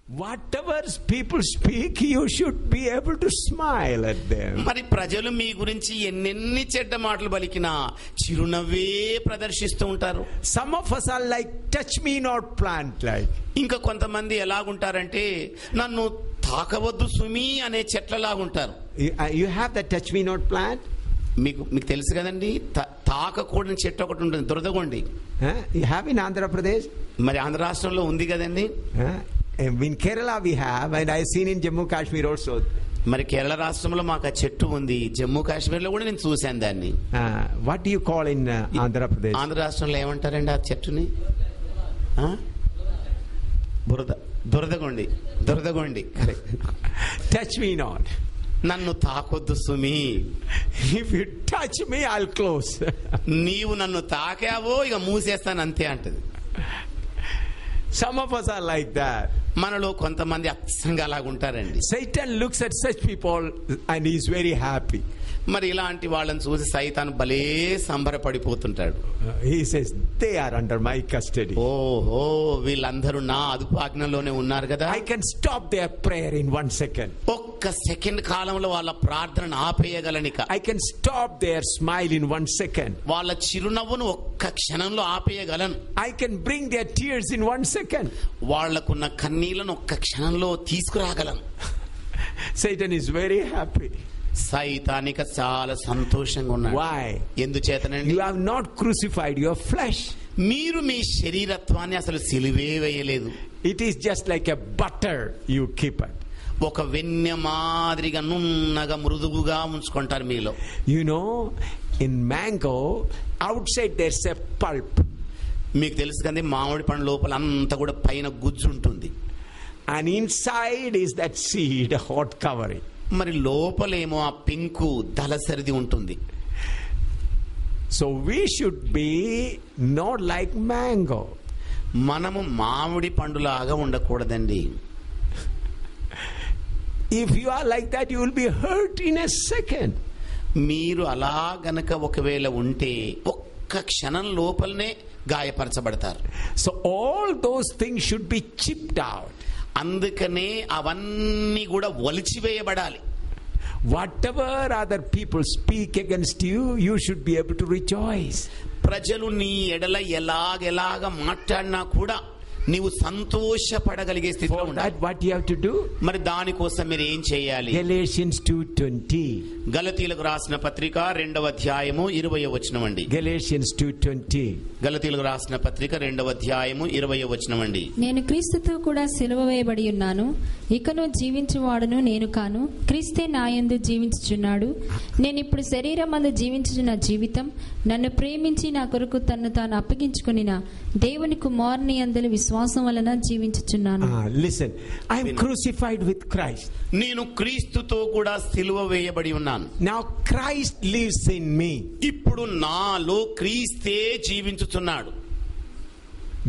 Whatever people speak, you should be able to smile at them. మరి ప్రజలు మీ గురించి ఎన్నెన్ని చెడ్డ మాటలు పలికినా చిరునవ్వే ప్రదర్శిస్తూ ఉంటారు. Some of us are like touch me not plant like. ఇంకా కొంతమంది ఎలాగుంటారంటే నన్ను తాకవద్దు సుమి అనే చెట్లలాగుంటారు. You have that touch me not plant? మీకు తెలుసు కదండి, తాకకూడని చెట్టు ఒకటి ఉంటుంది, దురదగొండి. You have in Andhra Pradesh? మరి ఆంధ్ర రాష్ట్రంలో ఉంది కదండి. In Kerala we have, and I seen in Jammu Kashmir also. మరి కేరళ రాష్ట్రంలో మాకు ఆ చెట్టు ఉంది, జమ్మూ కాశ్మీర్ లో కూడా నేను చూశాను దాన్ని. What do you call in Andhra Pradesh? Andhra రాష్ట్రంలో ఏమంటారండి ఆ చెట్టుని? దురదగొండి. Touch me not. నన్ను తాకొద్దు సుమి. If you touch me, I'll close. నీవు నన్ను తాకావో ఇక మూసేస్తాను అంతే అంటది. Some of us are like that. మనలో కొంతమంది అచ్చంగా అలాగుంటారండి. Satan looks at such people and he is very happy. మరి ఇలాంటి వాళ్ళని చూసి సైతాను భలే సంబరపడిపోతుంటాడు. He says they are under my custody. ఓహో, వీళ్ళందరూ నా అదుపు ఆజ్ఞలోనే ఉన్నారు కదా. I can stop their prayer in 1 second. ఒక్క సెకండ్ కాలంలో వాళ్ళ ప్రార్థనను ఆపేయగలనిక. I can stop their smile in 1 second. వాళ్ళ చిరునవ్వును ఒక్క క్షణంలో ఆపేయగలను. I can bring their tears in 1 second. వాళ్ళకున్న కన్నీళ్లను ఒక్క క్షణంలో తీసుకురాగలను. Satan is very happy. సైతానిక చాలా సంతోషంగా ఉన్నాడు. Why? ఎందుచేతనండి? You have not crucified your flesh. మీరు మీ శరీరత్వాన్ని అసలు సిలువే వేయలేదు. It is just like a butter you keep it. ఒక వెన్నె మాదిరిగా నున్నగా మృదువుగా ఉంచుకుంటారు మీలో. You know, in mango outside there's a pulp. మీకు తెలుసు కదా, మామిడి పండు లోపల అంతా కూడా పైన గుజ్జు ఉంటుంది. And inside is that seed, hot covering. మరి లోపలేమో ఆ పింకు దళసరిది ఉంటుంది. So we should be not like mango. మనము మామిడి పండులాగా ఉండకూడదండి. If you are like that, you will be hurt in a second. మీరు అలా గనక ఒకవేళ ఉంటే ఒక్క క్షణం లోపలనే గాయపరచబడతారు. So all those things should be chipped out. అందుకనే అవన్నీ కూడా ఒలిచివేయబడాలి. Whatever other people speak against you, you should be able to rejoice. ప్రజలు నీ ఎడల ఎలాగెలాగ మాట్లాడినా కూడా నీవు సంతోషపడగలిగే స్థితిలో ఉండాలి. What you have to do? మరి దానికోసం మీరు ఏం చేయాలి? Galatians 2:20. గలతీయులకు రాసిన పత్రిక 2వ అధ్యాయము 20వ వచనం అండి. Galatians 2:20. గలతీయులకు రాసిన పత్రిక 2వ అధ్యాయము 20వ వచనం అండి. నేను క్రీస్తుతో కూడా సిలువ వేయబడి ఉన్నాను, ఇకను జీవించువాడును నేను కాను, క్రీస్తే నాయందు జీవించుచున్నాడు. నేను ఇప్పుడు శరీరమందు జీవించుచున్న జీవితం నన్ను ప్రేమించి నా కొరకు తన్ను తాను అప్పగించుకొనిన దేవుని కుమారుని యందు విశ్వాసం వలన జీవించుచున్నాను. Listen, I am crucified with Christ. నేను క్రీస్తుతో కూడా సిలువ వేయబడి ఉన్నాను. Now Christ lives in me. ఇప్పుడు నాలో క్రీస్తే జీవించుచున్నాడు.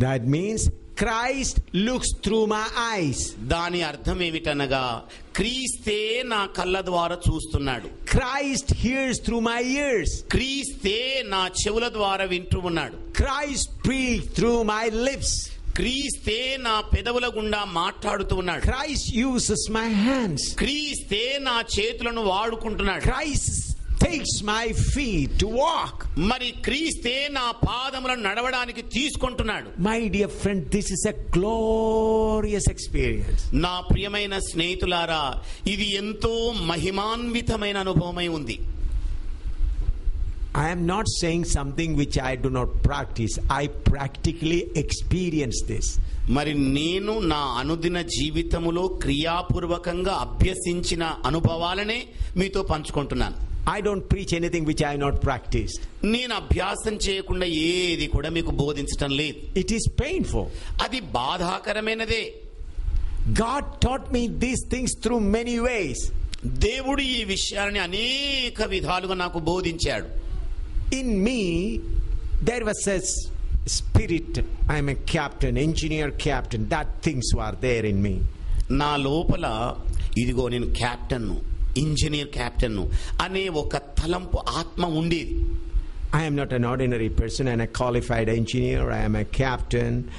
That means Christ looks through my eyes. దాని అర్థం ఏమిటనగా క్రీస్తే నా కళ్ళ ద్వారా చూస్తున్నాడు. Christ hears through my ears. క్రీస్తే నా చెవుల ద్వారా వింటూ ఉన్నాడు. Christ speaks through my lips. క్రీస్తే నా పెదవుల గుండా మాట్లాడుతూ ఉన్నాడు. Christ uses my hands. క్రీస్తే నా చేతులను వాడుకుంటున్నాడు. Christ takes my feet to walk. మరి క్రీస్తే నా పాదములను నడవడానికి తీసుకుంటున్నాడు. My dear friend, this is a glorious experience. నా ప్రియమైన స్నేహితులారా, ఇది ఎంతో మహిమాన్వితమైన అనుభవమై ఉంది. I am not saying something which I do not practice. I practically experience this. మరి నేను నా అనుదిన జీవితములో క్రియాపూర్వకంగా అభ్యసించిన అనుభవాలనే మీతో పంచుకుంటున్నాను. I don't preach anything which I have not practiced. నేను అభ్యాసం చేయకుండా ఏది కూడా మీకు బోధించటం లేదు. It is painful. అది బాధాకరమైనదే. God taught me these things through many ways. దేవుడు ఈ విషయాన్ని అనేక విధాలుగా నాకు బోధించాడు. In me there was a spirit. I am a captain, engineer captain. That things were there in me. నా లోపల ఇదిగో నేను క్యాప్టెన్ను, ఇంజనీర్ క్యాప్టెన్ను అనే ఒక తలంపు ఆత్మ ఉండేది. I am not an ordinary person and a qualified engineer. I am a captain.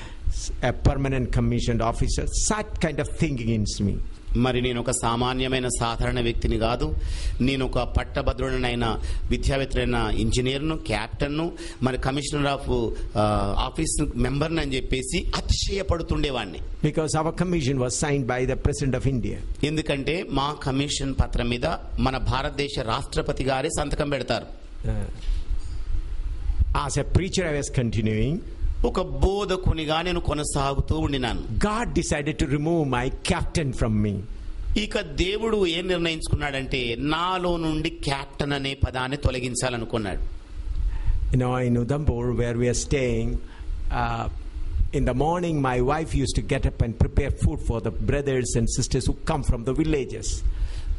a permanent commissioned officer. That kind of thinking in me. మరి నేను ఒక సామాన్యమైన సాధారణ వ్యక్తిని కాదు, నేను ఒక పట్టభద్రుడనైన విద్యావేత్తరైన ఇంజనీర్ను, క్యాప్టెన్ను, మరి కమిషనర్ ఆఫ్ ఆఫీస్ మెంబర్ని అని చెప్పేసి అతిశయపడుతుండేవాడిని. Because our commission was signed by the President of India. ఎందుకంటే మా కమిషన్ పత్రం మీద మన భారతదేశ రాష్ట్రపతి గారే సంతకం పెడతారు. As a preacher I was continuing. ఒక బోధకునిగా నేను కొనసాగుతూ ఉండినాను. God decided to remove my captain from me. ఇక దేవుడు ఏం నిర్ణయించుకున్నాడంటే నాలో నుండి క్యాప్టెన్ అనే పదాన్ని తొలగించాలనుకున్నాడు. In Udhampur where we are staying, in the morning my wife used to get up and prepare food for the brothers and sisters who come from the villages.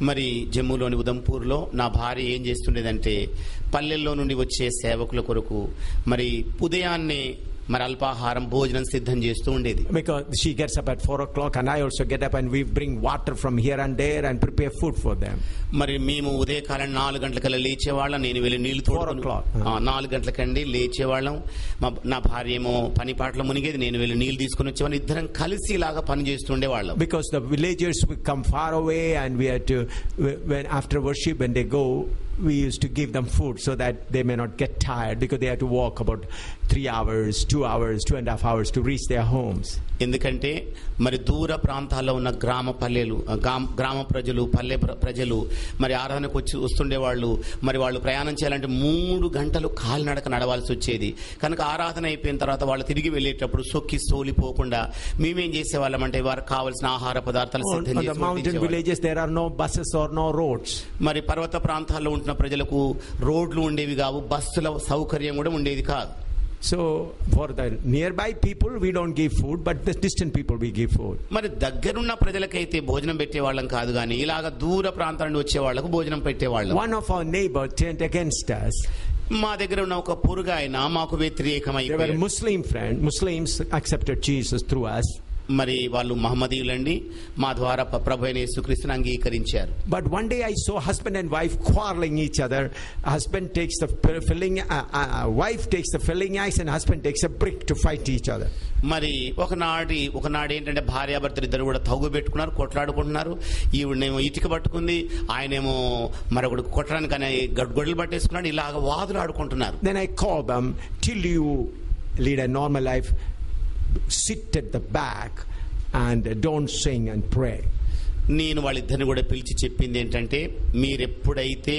మరి జమ్మూలోని ఉదంపూర్లో నా భార్య ఏం చేస్తుండేదంటే పల్లెల్లో నుండి వచ్చే సేవకుల కొరకు మరి ఉదయాన్నే మరి అల్పాహారం భోజనం సిద్ధం చేస్తూ ఉండేది. Because she gets up at 4 o'clock and I also get up and we bring water from here and there and prepare food for them. మరి మేము ఉదయకాలం 4 గంటలకల్లా లేచేవాళ్ళం. నేను వెళ్ళి నీళ్లు తోడుకొని 4 గంటలకండి లేచేవాళ్ళం. నా భార్య ఏమో పని పాటలో మునిగేది, నేను వెళ్ళి నీళ్లు తీసుకుని వచ్చేవాళ్ళం. ఇద్దరం కలిసి ఇలాగా పని చేస్తుండేవాళ్ళం. Because the villagers would come far away and we had to, when after worship when they go, we used to give them food so that they may not get tired, because they had to walk about 3 hours, 2 hours, 2.5 hours to reach their homes. ఎందుకంటే మరి దూర ప్రాంతాల్లో ఉన్న గ్రామ ప్రజలు, పల్లె ప్రజలు మరి ఆరాధనకు వస్తుండే వాళ్ళు. మరి వాళ్ళు ప్రయాణం చేయాలంటే 3 గంటలు కాలినడక నడవాల్సి వచ్చేది. కనుక ఆరాధన అయిపోయిన తర్వాత వాళ్ళు తిరిగి వెళ్ళేటప్పుడు సొక్కి సోలిపోకుండా మేమేం చేసేవాళ్ళం అంటే వారికి కావాల్సిన ఆహార పదార్థాలు సిద్ధం చేసి. On the mountain villages there are no buses or no roads. మరి పర్వత ప్రాంతాల్లో ఉంటున్న ప్రజలకు రోడ్లు ఉండేవి కావు, బస్సుల సౌకర్యం కూడా ఉండేది కాదు. So for the nearby people we don't give food, but the distant people we give food. మరి దగ్గరున్న ప్రజలకైతే భోజనం పెట్టేవాళ్ళం కాదు, కానీ ఇలాగ దూర ప్రాంతాల నుండి వచ్చే వాళ్ళకు భోజనం పెట్టేవాళ్ళం. One of our neighbor turned against us. మా దగ్గర ఉన్న ఒక పొరుగాయన మాకు వ్యతిరేకమైపోయాడు. Muslims accepted Jesus through us. మరి వాళ్ళు మహమ్మదీయులండి, మా ద్వారా ప్రభు అయిన యేసుక్రీస్తుని అంగీకరించారు. But one day I saw husband and wife quarreling each other. Husband takes the filling, wife takes the filling ice and husband takes a brick to fight each other. మరి ఒకనాడు ఏంటంటే భార్యాభర్తలు ఇద్దరు కూడా తగు పెట్టుకున్నారు, కొట్లాడుకుంటున్నారు. ఈవిడేమో ఇటుక పట్టుకుంది, ఆయనేమో మరొకడు కొట్టడానికి గొడ్డలు పట్టేసుకున్నాడు. ఇలాగ వాదులు ఆడుకుంటున్నారు. Then I called them, till you lead a normal life, sit at the back and don't sing and pray. నేను వాళ్ళిద్దరిని కూడా పిలిచి చెప్పింది ఏంటంటే, మీరెప్పుడైతే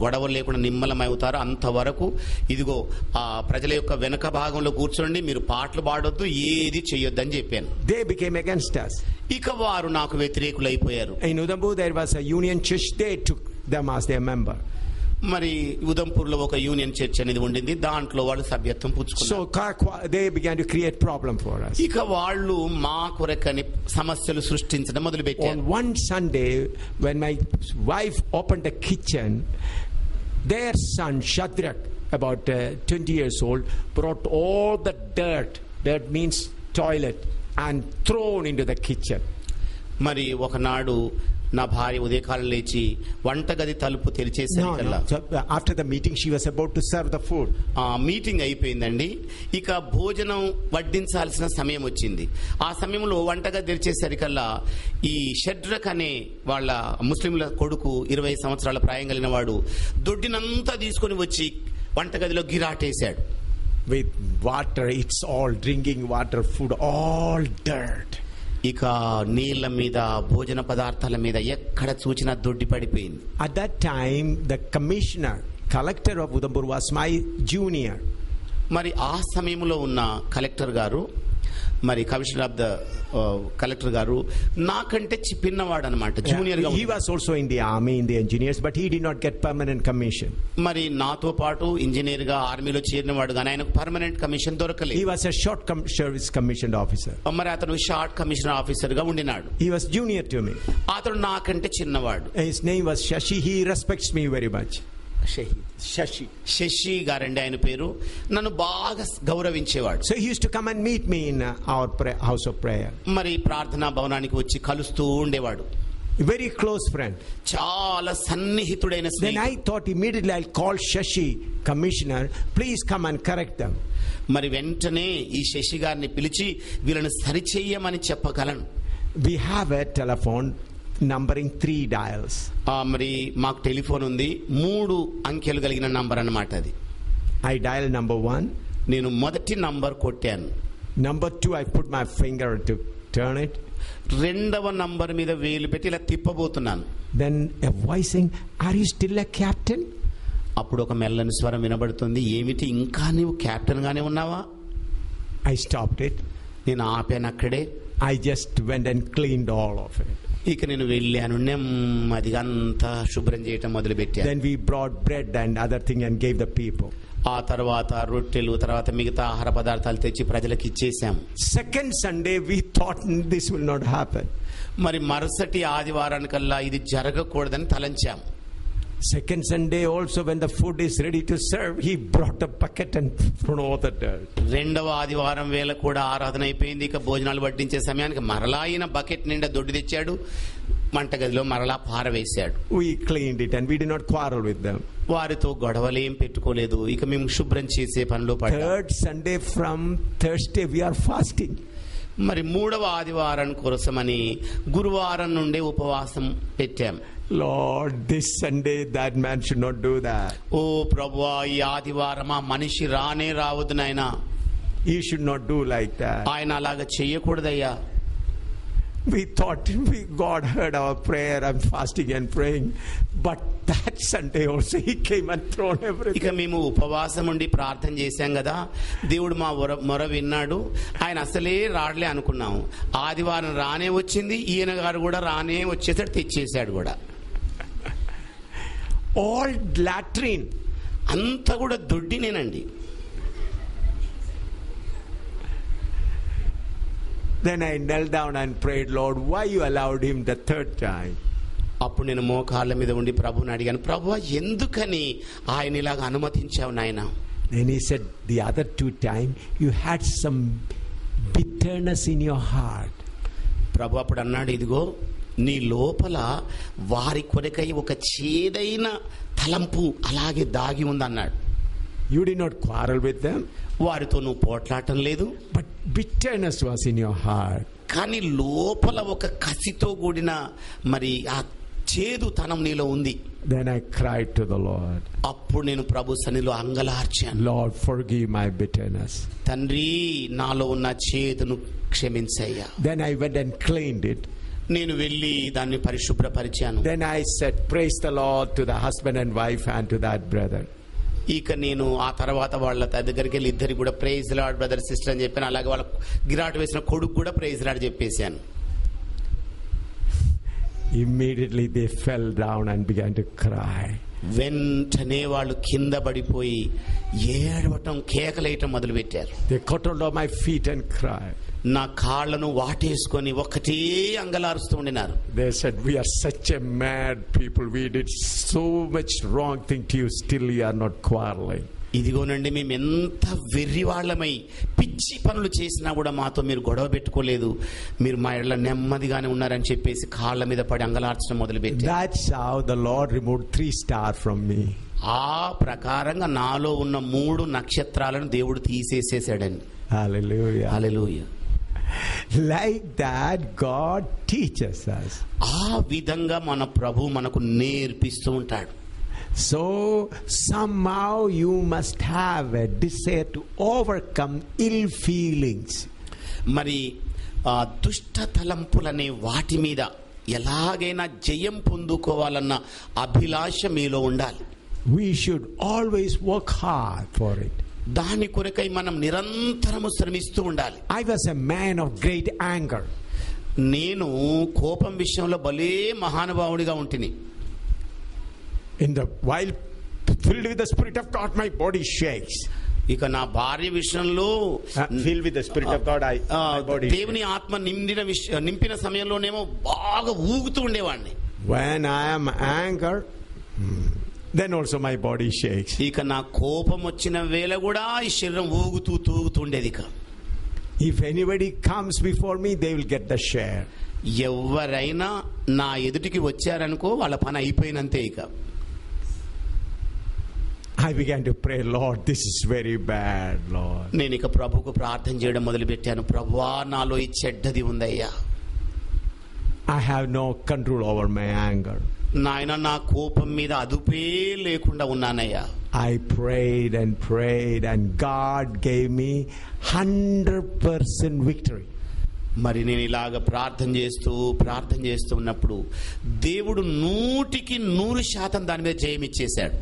గొడవలు లేకుండా నిమ్మలమవుతారో అంతవరకు ఇదిగో ఆ ప్రజల యొక్క వెనక భాగంలో కూర్చోండి, మీరు పాటలు పాడొద్దు, ఏది చెయ్యొద్దు అని చెప్పాను. They became against us. ఇక వారు నాకు వ్యతిరేకులైపోయారు. In Udhampur there was a union church. They took them as their member. మరి ఉదంపూర్లో ఒక యూనియన్ చర్చ్ అనేది ఉండింది, దాంట్లో వాళ్ళు సభ్యత్వం పుచ్చుకున్నారు. So they began to create problem for us. ఇక వాళ్ళు మా కొరకని సమస్యలు సృష్టించడం మొదలు పెట్టారు. On one Sunday when my wife opened the kitchen, their son Shadrach, about 20 years old, brought all the dirt means toilet, and thrown into the kitchen. మరి ఒకనాడు నా భార్య ఉదయకాలం లేచి వంటగది తలుపు తెరిచేసరికల్లా, after the meeting she was about to serve the food. Meeting అయిపోయిందండి, ఇక భోజనం వడ్డించాల్సిన సమయం వచ్చింది. ఆ సమయంలో వంటగది తెరిచేసరికల్లా ఈ షడ్రక్ అనే వాళ్ళ ముస్లింల కొడుకు 20 సంవత్సరాల ప్రాయం కలిగిన వాడు దొడ్డినంతా తీసుకొని వచ్చి వంటగదిలో గిరాటేశాడు. With water, it's all drinking water, food, all dirt. ఇక నీళ్ల మీద, భోజన పదార్థాల మీద ఎక్కడ చూచినా దొడ్డి పడిపోయింది. At that time the collector of Udhampur was my junior. మరి ఆ సమయంలో ఉన్న కలెక్టర్ గారు, మరి కమిషనర్ ఆఫ్ ద కలెక్టర్ గారు నాకంటే చిన్నవాడు అనమాట, జూనియర్ గా. He was also in the army, in the engineers, but he did not get permanent commission. మరి నాతో పాటు ఇంజనీర్ గా ఆర్మీలో చేరినవాడు, కానీ ఆయనకు పర్మనెంట్ కమిషన్ దొరకలేదు. He was a short service commissioned officer. మరి అతను షార్ట్ కమిషనర్ ఆఫీసర్ గా ఉండినాడు. He was junior to me. అతను నాకంటే చిన్నవాడు. His name was Shashi. He respects me very much. Shashi గారండి ఆయన పేరు. నన్ను బాగా గౌరవించేవాడు. So he used to come and meet me in our house of prayer. మరి ప్రార్థనా భవనానికి వచ్చి కలుస్తూ ఉండేవాడు. Very close friend. చాలా సన్నిహితుడైన స్నేహితుడు. Then I thought immediately I'll call Shashi, commissioner, please come and correct them. మరి వెంటనే ఈ శశి గారిని పిలిచి వీళ్ళని సరిచేయమని చెప్పగలను. We have a telephone numbering 3 dials. మరి మాకు టెలిఫోన్ ఉంది, 3 అంకెలు కలిగిన నంబర్ అన్నమాట అది. I dial number 1. నేను మొదటి నంబర్ కొట్టాను. Number 2, I put my finger to turn it. రెండవ నంబర్ మీద వేలు పెట్టి ఇలా తిప్పబోతున్నాను. Then a voice saying, are you still a captain? అప్పుడు ఒక మెల్లని స్వరం వినబడుతుంది, ఏమిటి ఇంకా నీవు కెప్టెన్ గానే ఉన్నావా? I stopped it. నేను ఆపాను అక్కడే. I just went and cleaned all of it. ఇక నేను వెళ్ళాను, నెమ్మదిగా అంతా శుభ్రం చేయటం మొదలు పెట్టాను. Then we brought bread and other thing and gave the people. ఆ తర్వాత రొట్టెలు, తర్వాత మిగతా ఆహార పదార్థాలు తెచ్చి ప్రజలకు ఇచ్చేసాము. Second Sunday we thought this will not happen. మరి మరుసటి ఆదివారానికల్లా ఇది జరగకూడదని తలంచాము. Second Sunday also, when the food is ready to serve, he brought a bucket and thrown all the dirt. రెండవ ఆదివారం వేళ కూడా ఆరాధన అయిపోయింది. ఇక భోజనాలు వడ్డించే సమయానికి మరలా ఆయన బకెట్ నిండా దొడ్డు తెచ్చాడు, వంటగదిలో మరలా పారవేశాడు. We cleaned it and we did not quarrel with them. వారితో గొడవలేం పెట్టుకోలేదు. ఇక మేము శుభ్రం చేసే పనిలో పడ్డాం. Third Sunday from Thursday we are fasting. మరి మూడవ ఆదివారం కోసమని గురువారం నుండే ఉపవాసం పెట్టాం. Lord, this Sunday that man should not do that. ఓ ప్రభువా, ఈ ఆదివారం ఆ మనిషి రానే రావద్దు నాయనా. He should not do like that. ఆయన అలాగా చెయ్యకూడదయ్యా. We thought God heard our prayer and fasting and praying, but that Sunday also he came and thrown everything. ఇక మేము ఉపవాసం ఉండి ప్రార్థన చేశాం కదా, దేవుడు మా మొర విన్నాడు, ఆయన అసలే రాడలే అనుకున్నాము. ఆదివారం రానే వచ్చింది, ఈయన గారు కూడా రానే వచ్చేసాడు, తెచ్చేసాడు కూడా. All latrine, అంతా కూడా దొడ్డినేనండి. Then I knelt down and prayed, Lord, why you allowed him the third time? అప్పుడు నేను మోకాళ్ళ మీద ఉండి ప్రభువుని అడిగాను, ప్రభువా ఎందుకని ఆయన ఇలాగ అనుమతించావు నాయన? Then he said, the other 2 times you had some bitterness in your heart. ప్రభు అప్పుడు అన్నాడు, ఇదిగో నీ లోపల వారి కొరకై ఒక చేదైన తలంపు అలాగే దాగి ఉందన్నాడు. You did not quarrel with them, వారితో నువ్వు పోట్లాడటం లేదు, but bitterness was in your heart. కానీ లోపల ఒక కసితో కూడిన మరి ఆ చేదుతనం నీలో ఉంది. Then I cried to the Lord, అప్పుడు నేను ప్రభు సన్నిధిలో అంగలార్చాను, Lord, forgive my bitterness. తండ్రి నాలో ఉన్న చేదును క్షమించయ్యా. Then I went and cleaned it. నేను వెళ్ళి దాన్ని పరిశుభ్రపరిచాను. Then I said, praise the Lord to the husband and wife and to that brother. ఇక నేను ఆ తర్వాత వాళ్ళ దగ్గరికి వెళ్ళి ఇద్దరికి కూడా ప్రైజ్ లార్డ్ బ్రదర్ సిస్టర్ అని చెప్పాను. అలాగే వాళ్ళ గిరాటు వేసిన కొడుకు కూడా ప్రైజ్ లార్డ్ చెప్పేశాను. Immediately they fell down and began to cry. వెంటనే వాళ్ళు కింద పడిపోయి ఏడవటం, కేకలేయటం మొదలు పెట్టారు. They caught hold of my feet and cried. నా కాళ్ళను వాటేసుకొని ఒకటే అంగలారుస్తూ ఉండినారు. They said, we are such a mad people, we did so much wrong thing to you, still you are not quarreling. ఇదిగోనండి, మేము ఎంత వెర్రివాళ్లమై పిచ్చి పనులు చేసినా కూడా మాతో మీరు గొడవ పెట్టుకోలేదు, మీరు మా ఇళ్ళ నెమ్మదిగానే ఉన్నారని చెప్పేసి కాళ్ళ మీద పడి అంగలార్చడం మొదలు పెట్టారు. That's how the Lord removed 3 stars from me. ఆ ప్రకారంగా నాలో ఉన్న 3 నక్షత్రాలను దేవుడు తీసేసేసాడండి. Hallelujah. Hallelujah. Like that God teaches us. ఆ విధంగా మన ప్రభు మనకు నేర్పిస్తూ ఉంటాడు. So somehow you must have a desire to overcome ill feelings. మరి దుష్ట తలంపులనే వాటి మీద ఎలాగైనా జయం పొందుకోవాలన్న అభిలాష మీలో ఉండాలి. We should always work hard for it. దాని కొరకై మనం నిరంతరము శ్రమిస్తూ ఉండాలి. I was a man of great anger. నేను కోపం విషయంలో భలే మహానుభావుడిగా ఉంటిని. While filled with the Spirit of God, my body shakes. ఇక నా భార్య విషయంలో Filled with the Spirit of God, my body దేవుని ఆత్మ నింపిన సమయంలోనేమో బాగా ఊగుతూ ఉండేవాడిని. When I am angry, then also my body shakes. ఇక నా కోపం వచ్చిన వేళ కూడా ఈ శరీరం ఊగుతూ తూగుతుండేది. ఇక If anybody comes before me, they will get the share. ఎవరైనా నా ఎదుటికి వచ్చారనుకో వాళ్ళ పని అయిపోయినంతే. ఇక I began to pray, Lord, this is very bad, Lord. నేను ఇక ప్రభువుకు ప్రార్థన చేయడం మొదలుపెట్టాను. ప్రభువా, నాలో ఈ చెడ్డది ఉందయ్యా. I have no control over my anger. నాయన, నా కోపం మీద అదుపే లేకుండా ఉన్నానయ్యా. I prayed and prayed and God gave me 100% victory. మరి నేను ఇలాగ ప్రార్థన చేస్తూ ఉన్నప్పుడు దేవుడు 100% దాని మీద జయం ఇచ్చేశాడు.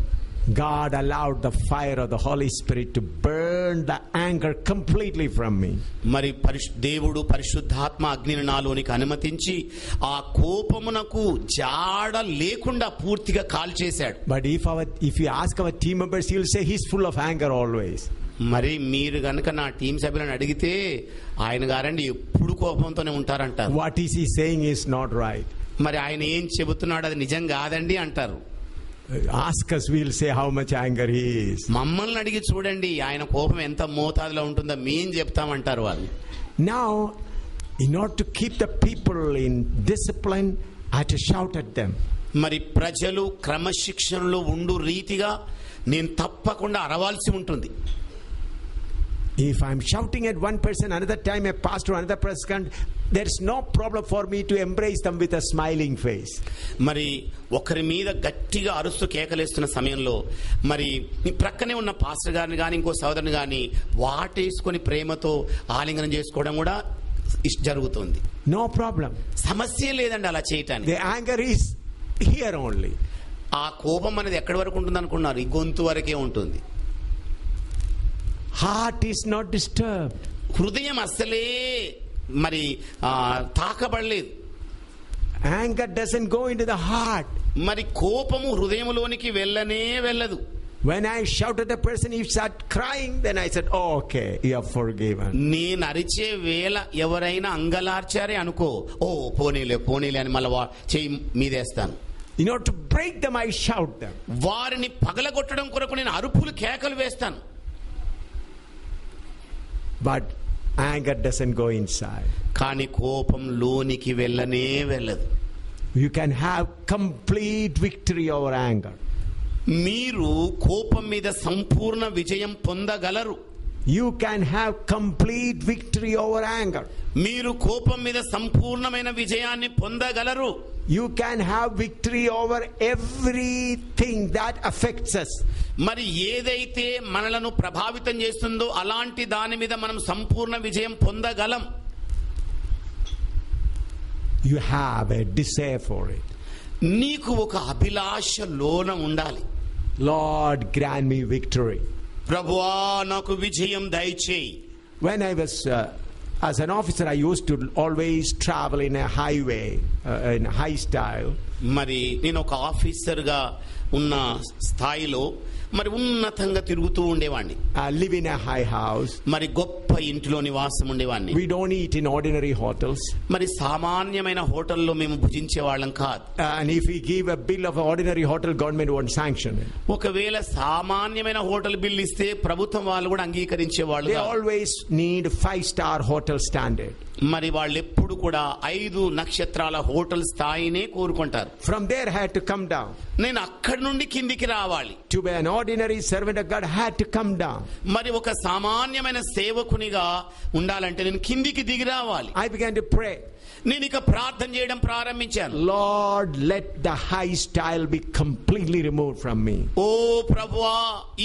God allowed the fire of the Holy Spirit to burn the anger completely from me. మరి దేవుడు పరిశుద్ధాత్మ అగ్నిని నాలోనికి అనుమతించి ఆ కోపమునకు జాడ లేకుండా పూర్తిగా కాల్చేశాడు. But if you ask our team members, he will say he's full of anger always. మరి మీరు గనక నా టీం సభ్యులను అడిగితే ఆయన గారండి ఎప్పుడు కోపంతోనే ఉంటారంటారు. What is he saying is not right. మరి ఆయన ఏం చెబుతున్నాడు అది నిజం కాదండి అంటారు. Ask us, we'll say how much anger he is. మమ్మల్ని అడిగి చూడండి ఆయన కోపం ఎంత మోతాదులో ఉంటుందో మేం చెప్తామంటారు వాళ్ళు. Now, in order to keep the people in discipline, I had to shout at them. మరి ప్రజలు క్రమశిక్షణలో ఉండు రీతిగా నేను తప్పకుండా అరవాల్సి ఉంటుంది. If I'm shouting at one person, another time a pastor, another person, there's no problem for me to embrace them with a smiling face. మరి ఒకరి మీద గట్టిగా అరుస్తూ కేకలేస్తున్న సమయంలో మరి ప్రక్కనే ఉన్న పాస్టర్ గారిని కానీ ఇంకో సోదరుని కానీ వాటేసుకొని ప్రేమతో ఆలింగనం చేసుకోవడం కూడా జరుగుతుంది. No problem. సమస్య లేదండి అలా చేయటానికి. The anger is here only. ఆ కోపం అనేది ఎక్కడి వరకు ఉంటుంది అనుకున్నారు? ఈ గొంతు వరకే ఉంటుంది. Heart is not disturbed. హృదయం అస్సలే మరి తాకబడలేదు. Anger doesn't go into the heart. మరి కోపము హృదయములోనికి వెళ్ళదు. When I shout at the person, he started crying, then I said, oh, okay, you are forgiven. నేను అరిచే వేళ ఎవరైనా అంగలార్చారే అనుకో, ఓ పోనీలే అని మళ్ళీ చెయ్యి మీదేస్తాను. In order to break them, I shout them. వారిని పగలగొట్టడం కొరకు నేను అరుపులు కేకలు వేస్తాను. But anger doesn't go inside. కానీ కోపం లోనికి వెళ్ళదు. You can have complete victory over anger. మీరు కోపం మీద సంపూర్ణ విజయం పొందగలరు. You can have complete victory over anger. మీరు కోపం మీద సంపూర్ణమైన విజయాన్ని పొందగలరు. You can have victory over everything that affects us. మరి ఏదైతే మనలను ప్రభావితం చేస్తుందో అలాంటి దాని మీద మనం సంపూర్ణ విజయం పొందగలం. You have a desire for it. నీకు ఒక అభిలాష లోన ఉండాలి. Lord, grant me victory. ప్రభువా నాకు విజయం దయచేయి. When I was as an officer, I used to always travel in a highway, in high style. మరి నేను ఒక ఆఫీసర్ గా ఉన్న స్థాయిలో మరి ఉన్నతంగా తిరుగుతూ ఉండేవాడిని. Live in a high house. మరి గొప్ప ఇంటిలో నివాసం ఉండేవాడిని. We don't eat in ordinary hotels. మరి సామాన్యమైన హోటల్లో మేము భుజించే వాళ్ళం కాదు. And if we give a bill of an ordinary hotel, government won't sanction it. ఒకవేళ సామాన్యమైన హోటల్ బిల్ ఇస్తే ప్రభుత్వం వాళ్ళు కూడా అంగీకరించే వాళ్ళు. They always need 5-star hotel standard. మరి వాళ్ళు ఎప్పుడు కూడా 5 నక్షత్రాల హోటల్ స్థాయినే కోరుకుంటారు. From there had to come down. నేను అక్కడి నుండి కిందికి రావాలి. To be an ordinary servant of God had to come down. మరి ఒక సామాన్యమైన సేవకునిగా ఉండాలంటే నేను కిందికి దిగి రావాలి. I began to pray. నేను ఇక ప్రార్థన చేయడం ప్రారంభించాను. Lord, let the high style be completely removed from me. ఓ ప్రభువా,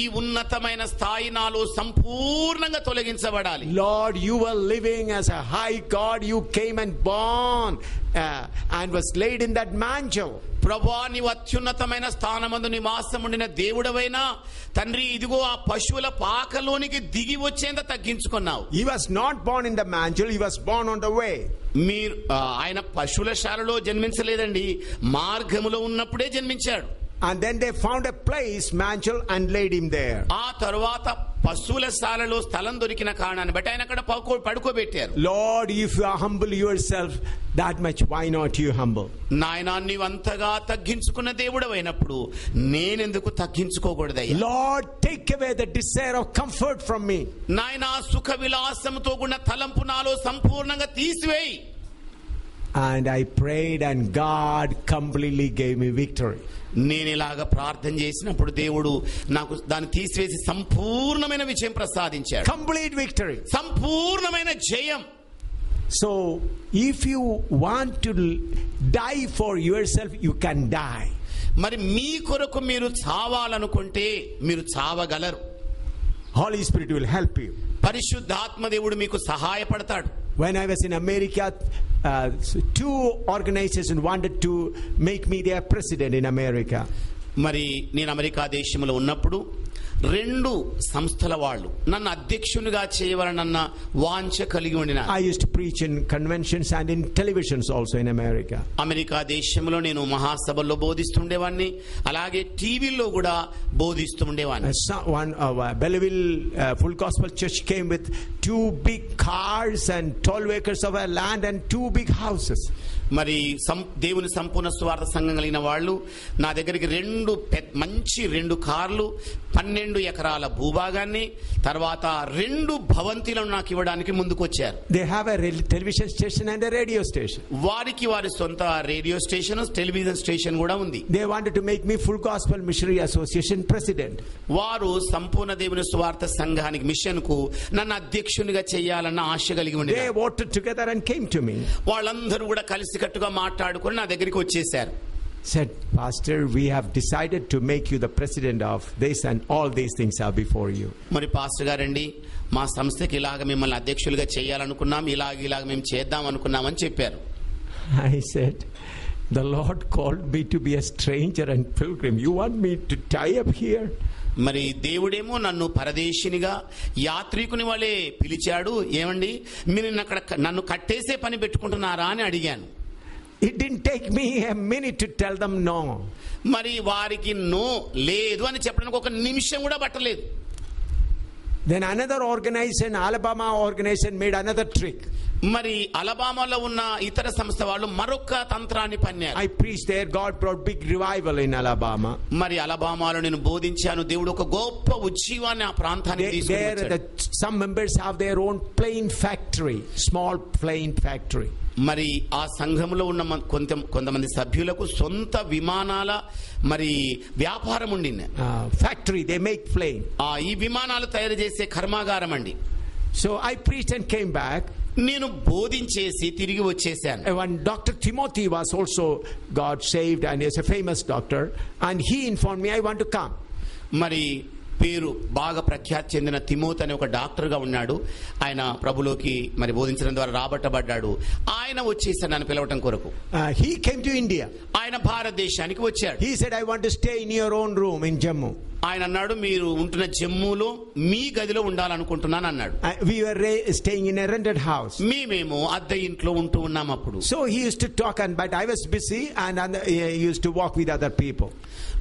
ఈ ఉన్నతమైన స్థాయి నాలో సంపూర్ణంగా తొలగించబడాలి. Lord, you were living as a high God. You came and born and was laid in that manger. ప్రభువా, నీవు అత్యున్నతమైన స్థానమందు నివాసం ఉండిన దేవుడవైనా తండ్రి, ఇదిగో ఆ పశువుల పాకలోనికి దిగి వచ్చేంత తగ్గించుకున్నావు. He was not born in the manger. He was born on the way. మీరు ఆయన పశువుల శాలలో జన్మించలేదండి, మార్గములో ఉన్నప్పుడే జన్మించాడు. And then they found a place, manger, and laid him there. ఆ తరువాత పశువుల శాలలో స్థలం దొరికిన కారణాన్ని బట్టి ఆయన అక్కడ పడుకోబెట్టారు. Lord, if you are humble yourself that much, why not you humble? నాయనా, నీవంతగా తగ్గించుకున్న దేవుడవైనప్పుడు నేనెందుకు తగ్గించుకోకూడదయ్యా? Lord, take away the desire of comfort from me. నాయనా, సుఖ విలాసంతో కూడిన తలంపు నాలో సంపూర్ణంగా తీసివేయి. And I prayed and God completely gave me victory. నేను ఇలాగ ప్రార్థన చేసినప్పుడు దేవుడు నాకు దాన్ని తీసివేసి సంపూర్ణమైన విజయం ప్రసాదించాడు. Complete victory. సంపూర్ణమైన జయం. So if you want to die for yourself, you can die. మరి మీ కొరకు మీరు చావాలనుకుంటే మీరు చావగలరు. Holy Spirit will help you. పరిశుద్ధాత్మ దేవుడు మీకు సహాయపడతాడు. When I was in America, two organizations wanted to make me their president in America. మరి నేను America దేశంలో ఉన్నప్పుడు 2 సంస్థల వాళ్ళు నన్ను అధ్యక్షునిగా చేయవాలన్న వాంఛ కలిగి ఉండిన. I used to preach in conventions and in televisions also in America. America దేశంలో నేను మహాసభల్లో బోధిస్తుండేవాడిని, అలాగే టీవీలో కూడా బోధిస్తుండేవాడిని. One Belleville Full Gospel Church came with 2 big cars and 12 acres of land and 2 big houses. మరి దేవుని సంపూర్ణ సువార్త సంఘం కలిగిన వాళ్ళు నా దగ్గరికి మంచి 2 కార్లు, 12 ఎకరాల భూభాగాన్ని, తర్వాత 2 భవంతులను నాకు ఇవ్వడానికి ముందుకు వచ్చారు. They have a television station and a radio station. వారికి వారి సొంత రేడియో స్టేషన్, టెలివిజన్ స్టేషన్ కూడా ఉంది. They wanted to make me Full Gospel Missionary Association president. వారు సంపూర్ణ దేవుని సువార్త సంఘానికి మిషన్ కు నన్ను అధ్యక్షునిగా చేయాలన్న ఆశ కలిగి ఉండే. They voted together and came to me. వాళ్ళందరూ కూడా కలిసికట్టుగా మాట్లాడుకొని నా దగ్గరికి వచ్చేసారు. Said, Pastor, we have decided to make you the president of this and all these things are before you. మరి పాస్టర్ గారండి, మా సంస్థకి ఇలాగ మిమ్మల్ని అధ్యక్షులుగా చేయాలనుకున్నాం, ఇలాగ మేము చేద్దాం అనుకున్నామని చెప్పారు. I said, the Lord called me to be a stranger and pilgrim. You want me to tie up here? మరి దేవుడేమో నన్ను పరదేశినిగా యాత్రికుని వలె పిలిచాడు. ఏమండి, మీరు నన్ను కట్టేసే పని పెట్టుకుంటున్నారా అని అడిగాను. It didn't take me a minute to tell them no. మరి వారికి నో లేదు అని చెప్పడానికి 1 నిమిషం కూడా పట్టలేదు. Then another organization, Alabama organization, made another trick. మరి అలబామాలో ఉన్న ఇతర సంస్థ వాళ్ళు మరొక తంత్రాన్ని పన్నారు. I preached there. God brought big revival in Alabama. మరి అలబామాలో నేను బోధించాను. దేవుడు ఒక గొప్ప ఉజ్జీవాన్ని ఆ ప్రాంతానికి తీసుకొచ్చాడు. Some members have their own plane factory, small plane factory. మరి ఆ సంఘంలో ఉన్న కొంతమంది సభ్యులకు సొంత విమానాల మరి వ్యాపారం ఉండింది. Factory, they make plane. ఈ విమానాలు తయారు చేసే కర్మాగారం అండి. So I preached and came back. నేను బోధించేసి తిరిగి వచ్చేసాను. One Dr. Timothy was also God saved and is a famous doctor, and he informed me I want to come. మరి పేరు బాగా ప్రఖ్యాతి చెందిన తిమోతి అనే ఒక డాక్టర్ గా ఉన్నాడు. ఆయన ప్రభులోకి మరి బోధించడం ద్వారా రాబట్టబడ్డాడు. ఆయన వచ్చేసాడు నన్ను పిలవటం కొరకు. He came to India. ఆయన భారతదేశానికి వచ్చాడు. He said, I want to stay in your own room in Jammu. ఆయన అన్నాడు, మీరు ఉంటున్న జమ్మూలో మీ గదిలో ఉండాలనుకుంటున్నాను అన్నాడు. We were staying in a rented house. మేమేమో అద్దె ఇంట్లో ఉంటూ ఉన్నాం అప్పుడు. So he used to talk, but I was busy and he used to walk with other people.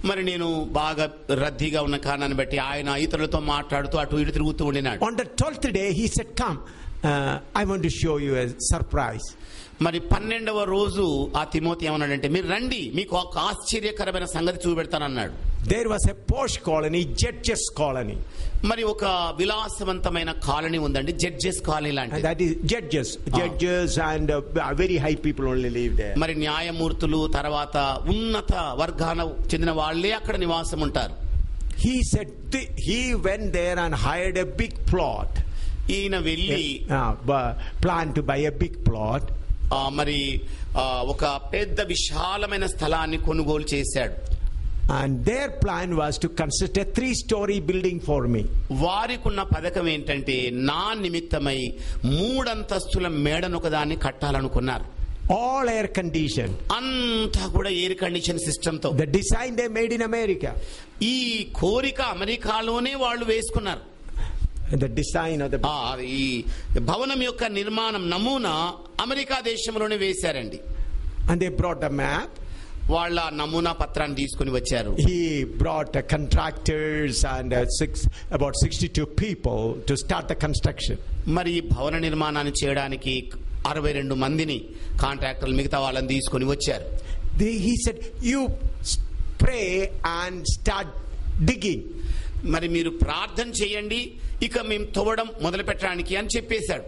మరి నేను బాగా రద్దీగా ఉన్న కారణాన్ని బట్టి ఆయన ఇతరులతో మాట్లాడుతూ అటు ఇటు తిరుగుతూ ఉండినాడు. On the 12th day he said, come, I want to show you a surprise. మరి 12వ రోజు ఆ తిమోతి ఏమన్నాడంటే, మీరు రండి, మీకు ఒక ఆశ్చర్యకరమైన సంగతి చూపెడతానన్నాడు. There was a posh colony, Judges colony. మరి ఒక విలాసవంతమైన కాలనీ ఉందండి, జడ్జెస్ కాలనీ లాంటిది. That is judges and very high people only live there. మరి న్యాయమూర్తులు తర్వాత ఉన్నత వర్గాన చెందిన వాళ్ళే అక్కడ నివాసం ఉంటారు. He said he went there and hired a big plot. ఈయన వెళ్ళి plan to buy a big plot. మరి ఒక పెద్ద విశాలమైన స్థలాన్ని కొనుగోలు చేశాడు. And their plan was to construct a 3-story building for me. వారికున్న పథకం ఏంటంటే నా నిమిత్తమై 3 అంతస్తుల మేడను ఒకదాన్ని కట్టాలనుకున్నారు. All air conditioned. అంతా కూడా ఎయిర్ కండిషన్ సిస్టమ్ తో. The design they made in America. ఈ కోరిక అమెరికాలోనే వాళ్ళు వేసుకున్నారు. The design of the ఈ భవనం యొక్క నిర్మాణం నమూనా అమెరికా దేశంలోనే వేశారండి. And they brought the map. వాళ్ళ నమూనా పత్రాన్ని తీసుకుని వచ్చారు. He brought contractors and about 62 people to start the construction. మరి భవన నిర్మాణాన్ని చేయడానికి 62 మందిని కాంట్రాక్టర్లు మిగతా వాళ్ళని తీసుకుని వచ్చారు. He said, you pray and start digging. మరి మీరు ప్రార్థన చేయండి, ఇక మేము తవ్వడం మొదలు పెట్టడానికి అని చెప్పేశాడు.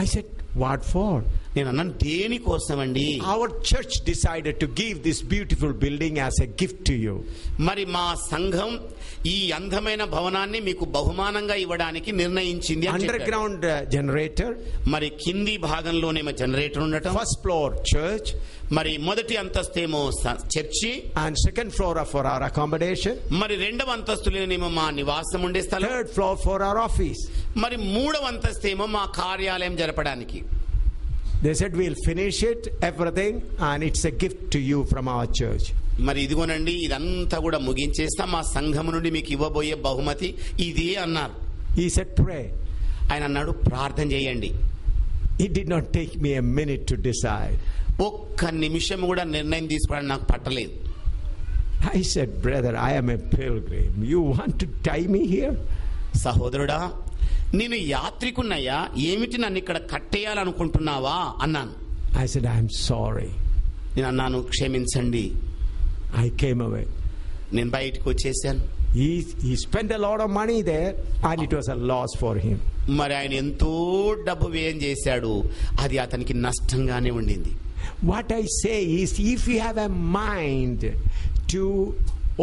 I said, what for? నేను అన్నాను, దేనికోసమండి? Our church decided to give this beautiful building as a gift to you. మరి మా సంఘం ఈ అందమైన భవనాన్ని మీకు బహుమానంగా ఇవ్వడానికి నిర్ణయించింది అని చెప్పాడు. Underground generator. మరి కింది భాగంలోనేమో జనరేటర్ ఉండటం. First floor church. మరి మొదటి అంతస్తేమో church. And second floor for our accommodation. మరి రెండవ అంతస్తులోనేమో మా నివాసం ఉండే స్థలం. Third floor for our office. మరి మూడవ అంతస్తేమో మా కార్యాలయం జరపడానికి. They said we'll finish it, everything, and it's a gift to you from our church. మరి ఇదిగోనండి, ఇదంతా కూడా ముగించేస్తాం, మా సంఘం నుండి మీకు ఇవ్వబోయే బహుమతి ఇదే అన్నారు. He said pray. ఆయన అన్నాడు, ప్రార్థన చేయండి. It did not take me a minute to decide. ఒక్క నిమిషం కూడా నిర్ణయం తీసుకోవడానికి నాకు పట్టలేదు. I said, brother, I am a pilgrim. You want to tie me here? సహోదరుడా, నేను యాత్రికున్నయ్యా, ఏమిటి నన్ను ఇక్కడ కట్టేయాలనుకుంటున్నావా అన్నాను. I said, I am sorry. నేను అన్నాను, క్షమించండి. I came away. నేను బయటకు వచ్చేసాను. He spent a lot of money there and it was a loss for him. మరి ఆయన ఎంతో డబ్బు వ్యయం చేశాడు, అది అతనికి నష్టంగానే ఉండింది. What I say is, if you have a mind to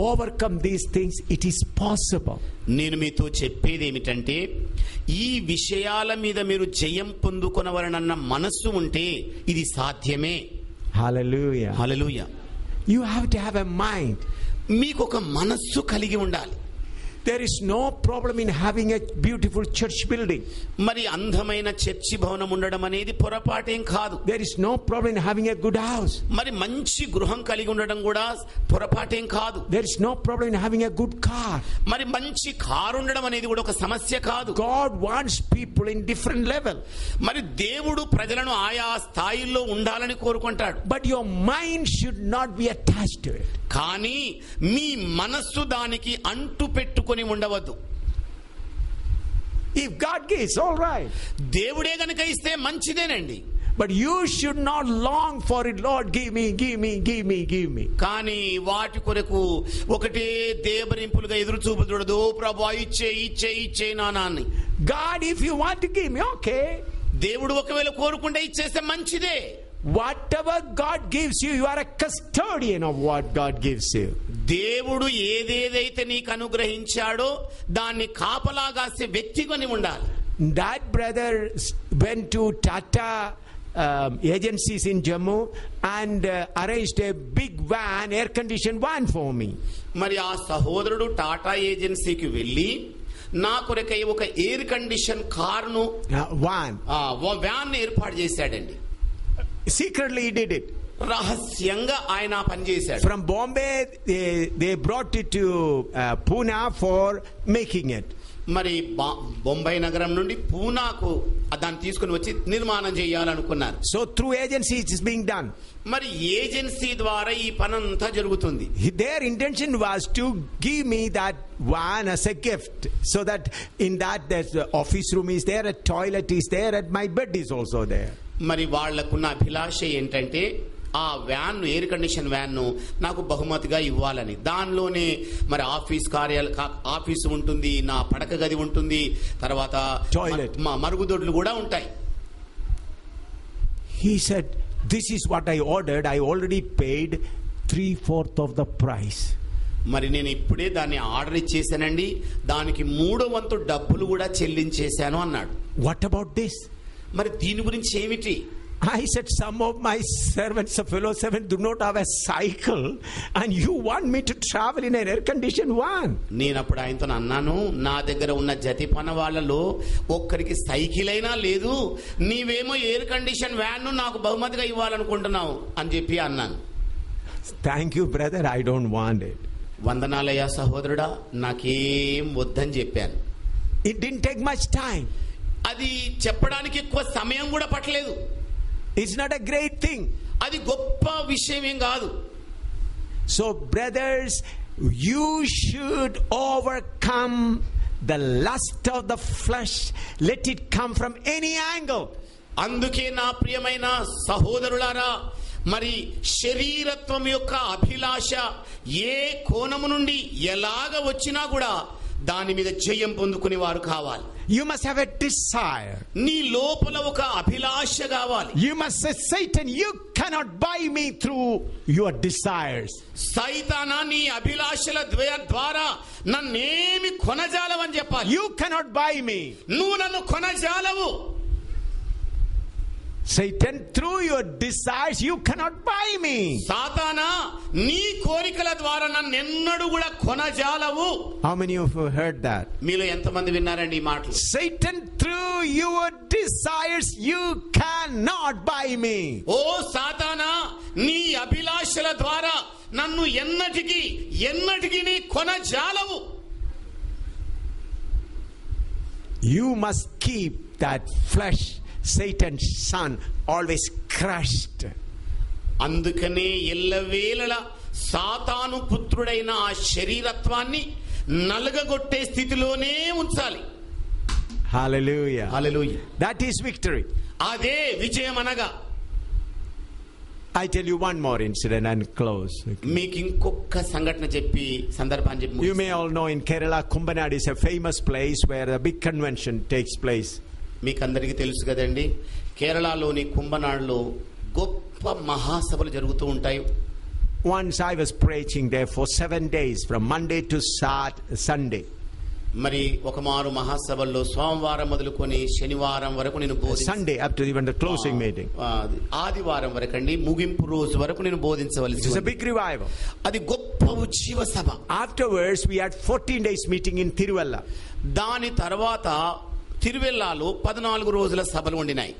overcome these things, it is possible. నేను మీతో చెప్పేది ఏమిటంటే, ఈ విషయాల మీద మీరు జయం పొందుకొనవలనన్న మనస్సు ఉంటే ఇది సాధ్యమే. Hallelujah. Hallelujah. You have to have a mind. మీకు ఒక మనస్సు కలిగి ఉండాలి. There is no problem in having a beautiful church building. మరి అందమైన చర్చి భవనం ఉండడం అనేది పొరపాటేం కాదు. There is no problem in having a good house. మరి మంచి గృహం కలిగి ఉండడం కూడా పొరపాటేం కాదు. There is no problem in having a good car. మరి మంచి కారు ఉండడం అనేది కూడా ఒక సమస్య కాదు. God wants people in different level. మరి దేవుడు ప్రజలను ఆయా స్థాయిల్లో ఉండాలని కోరుకుంటాడు. But your mind should not be attached to it. కానీ మీ మనస్సు దానికి అంటు పెట్టుకొని ఉండవద్దు. If God gives, all right. దేవుడే గనుక ఇస్తే మంచిదేనండి. But you should not long for it. Lord, give me, give me, give me, give me. కానీ వాటి కొరకు ఒకటే దేవరింపులుగా ఎదురు చూపకూడదు. ప్రభు ఇచ్చే ఇచ్చే ఇచ్చే నానాన్ని. God, if you want to give me, okay. దేవుడు ఒకవేళ కోరుకుంటే ఇచ్చేస్తే మంచిదే. Whatever God gives you, you are a custodian of what God gives you. దేవుడు ఏదేదైతే నీకు అనుగ్రహించాడో దాన్ని కాపలాగాసే వ్యక్తిగానే ఉండాలి. That brother went to Tata agencies in Jammu and arranged a big van, air conditioned van for me. మరి ఆ సహోదరుడు టాటా ఏజెన్సీకి వెళ్ళి నా కొరకై ఒక ఎయిర్ కండిషన్ కారును వ్యాన్ ఏర్పాటు చేశాడండి. Secretly he did it. రహస్యంగా ఆయన పనిచేశాడు. From Bombay they brought it to Pune for making it. మరి బొంబాయి నగరం నుండి పూనాకు దాన్ని తీసుకుని వచ్చి నిర్మాణం చేయాలనుకున్నారు. So through agency it is being done. మరి ఏజెన్సీ ద్వారా ఈ పనంతా జరుగుతుంది. Their intention was to give me that van as a gift, so that in that the office room is there, a toilet is there, and my bed is also there. మరి వాళ్లకున్న అభిలాష ఏంటంటే ఆ van, air condition van నాకు బహుమతిగా ఇవ్వాలని. దానిలోనే మరి office ఉంటుంది, నా పడక గది ఉంటుంది, తర్వాత టాయిలెట్, మరుగుదొడ్లు కూడా ఉంటాయి. He said, this is what I ordered. I already paid 3/4 of the price. మరి నేను ఇప్పుడే దాన్ని ఆర్డర్ ఇచ్చేసానండి, దానికి 3/4 డబ్బులు కూడా చెల్లించేశాను అన్నాడు. What about this? మరి దీని గురించి ఏమిటి? I said, some of my servants, fellow servants, do not have a cycle, and you want me to travel in an air conditioned van. నేను అప్పుడు ఆయనతో అన్నాను, నా దగ్గర ఉన్న జతి పన వాళ్ళలో ఒక్కరికి సైకిల్ అయినా లేదు, నీవేమో ఎయిర్ కండిషన్ వ్యాన్ నాకు బహుమతిగా ఇవ్వాలనుకుంటున్నావు అని చెప్పి అన్నాను. Thank you brother, I don't want it. వందనాలయ్యా సహోదరుడా, నాకేం వద్దని చెప్పాను. It didn't take much time. అది చెప్పడానికి ఎక్కువ సమయం కూడా పట్టలేదు. It's not a great thing. అది గొప్ప విషయం ఏం కాదు. So brothers, you should overcome the lust of the flesh. Let it come from any angle. అందుకే నా ప్రియమైన సహోదరులారా, మరి శరీరత్వం యొక్క అభిలాష ఏ కోణము నుండి ఎలాగ వచ్చినా కూడా దాని మీద జయం పొందుకునే వారు కావాలి. You must have a desire. నీ లోపల ఒక అభిలాష కావాలి. You must say, Satan, you cannot buy me through your desires. సైతానా, నీ అభిలాషల ద్వారా నన్నేమి కొనజాలవని చెప్పాలి. You cannot buy me. నువ్వు నన్ను కొనజాలవు. Satan, through your desires, you cannot buy me. సాతానా, నీ కోరికల ద్వారా నన్నెన్నడూ కూడా కొనజాలవు. How many of you heard that? మీలో ఎంతమంది విన్నారండి ఈ మాటలు? Satan, through your desires, you cannot buy me. ఓ సాతానా, నీ అభిలాషల ద్వారా నన్ను ఎన్నటికీ నీ కొనజాలవు. You must keep that flesh, Satan's son, always crushed. అందుకనే ఎల్లవేళలా సాతాను పుత్రుడైన ఆ శరీరత్వాన్ని నలగగొట్టే స్థితిలోనే ఉంచాలి. Hallelujah. Hallelujah. That is victory. అదే విజయం అనగా. I tell you one more incident and close. మీకు ఇంకొక సంఘటన చెప్పి సందర్భాన్ని చెప్పి You may all know in Kerala, Kumbanad is a famous place where a big convention takes place. మీకు అందరికీ తెలుసు కదండి, కేరళలోని కుంభనాడులో గొప్ప మహాసభలు జరుగుతూ ఉంటాయి. Once I was preaching there for 7 days from Monday to Sunday. మరి ఒక మారు మహాసభల్లో సోమవారం మొదలుకొని శనివారం వరకు నేను Sunday up to even the closing meeting. ఆదివారం వరకండి ముగింపు రోజు వరకు నేను బోధించవలసి. It was a big revival. అది గొప్ప ఉజ్జీవ సభ. Afterwards we had 14 days meeting in Tiruvalla. దాని తర్వాత తిరువెల్లాలో 14 రోజుల సభలు ఉండినాయి.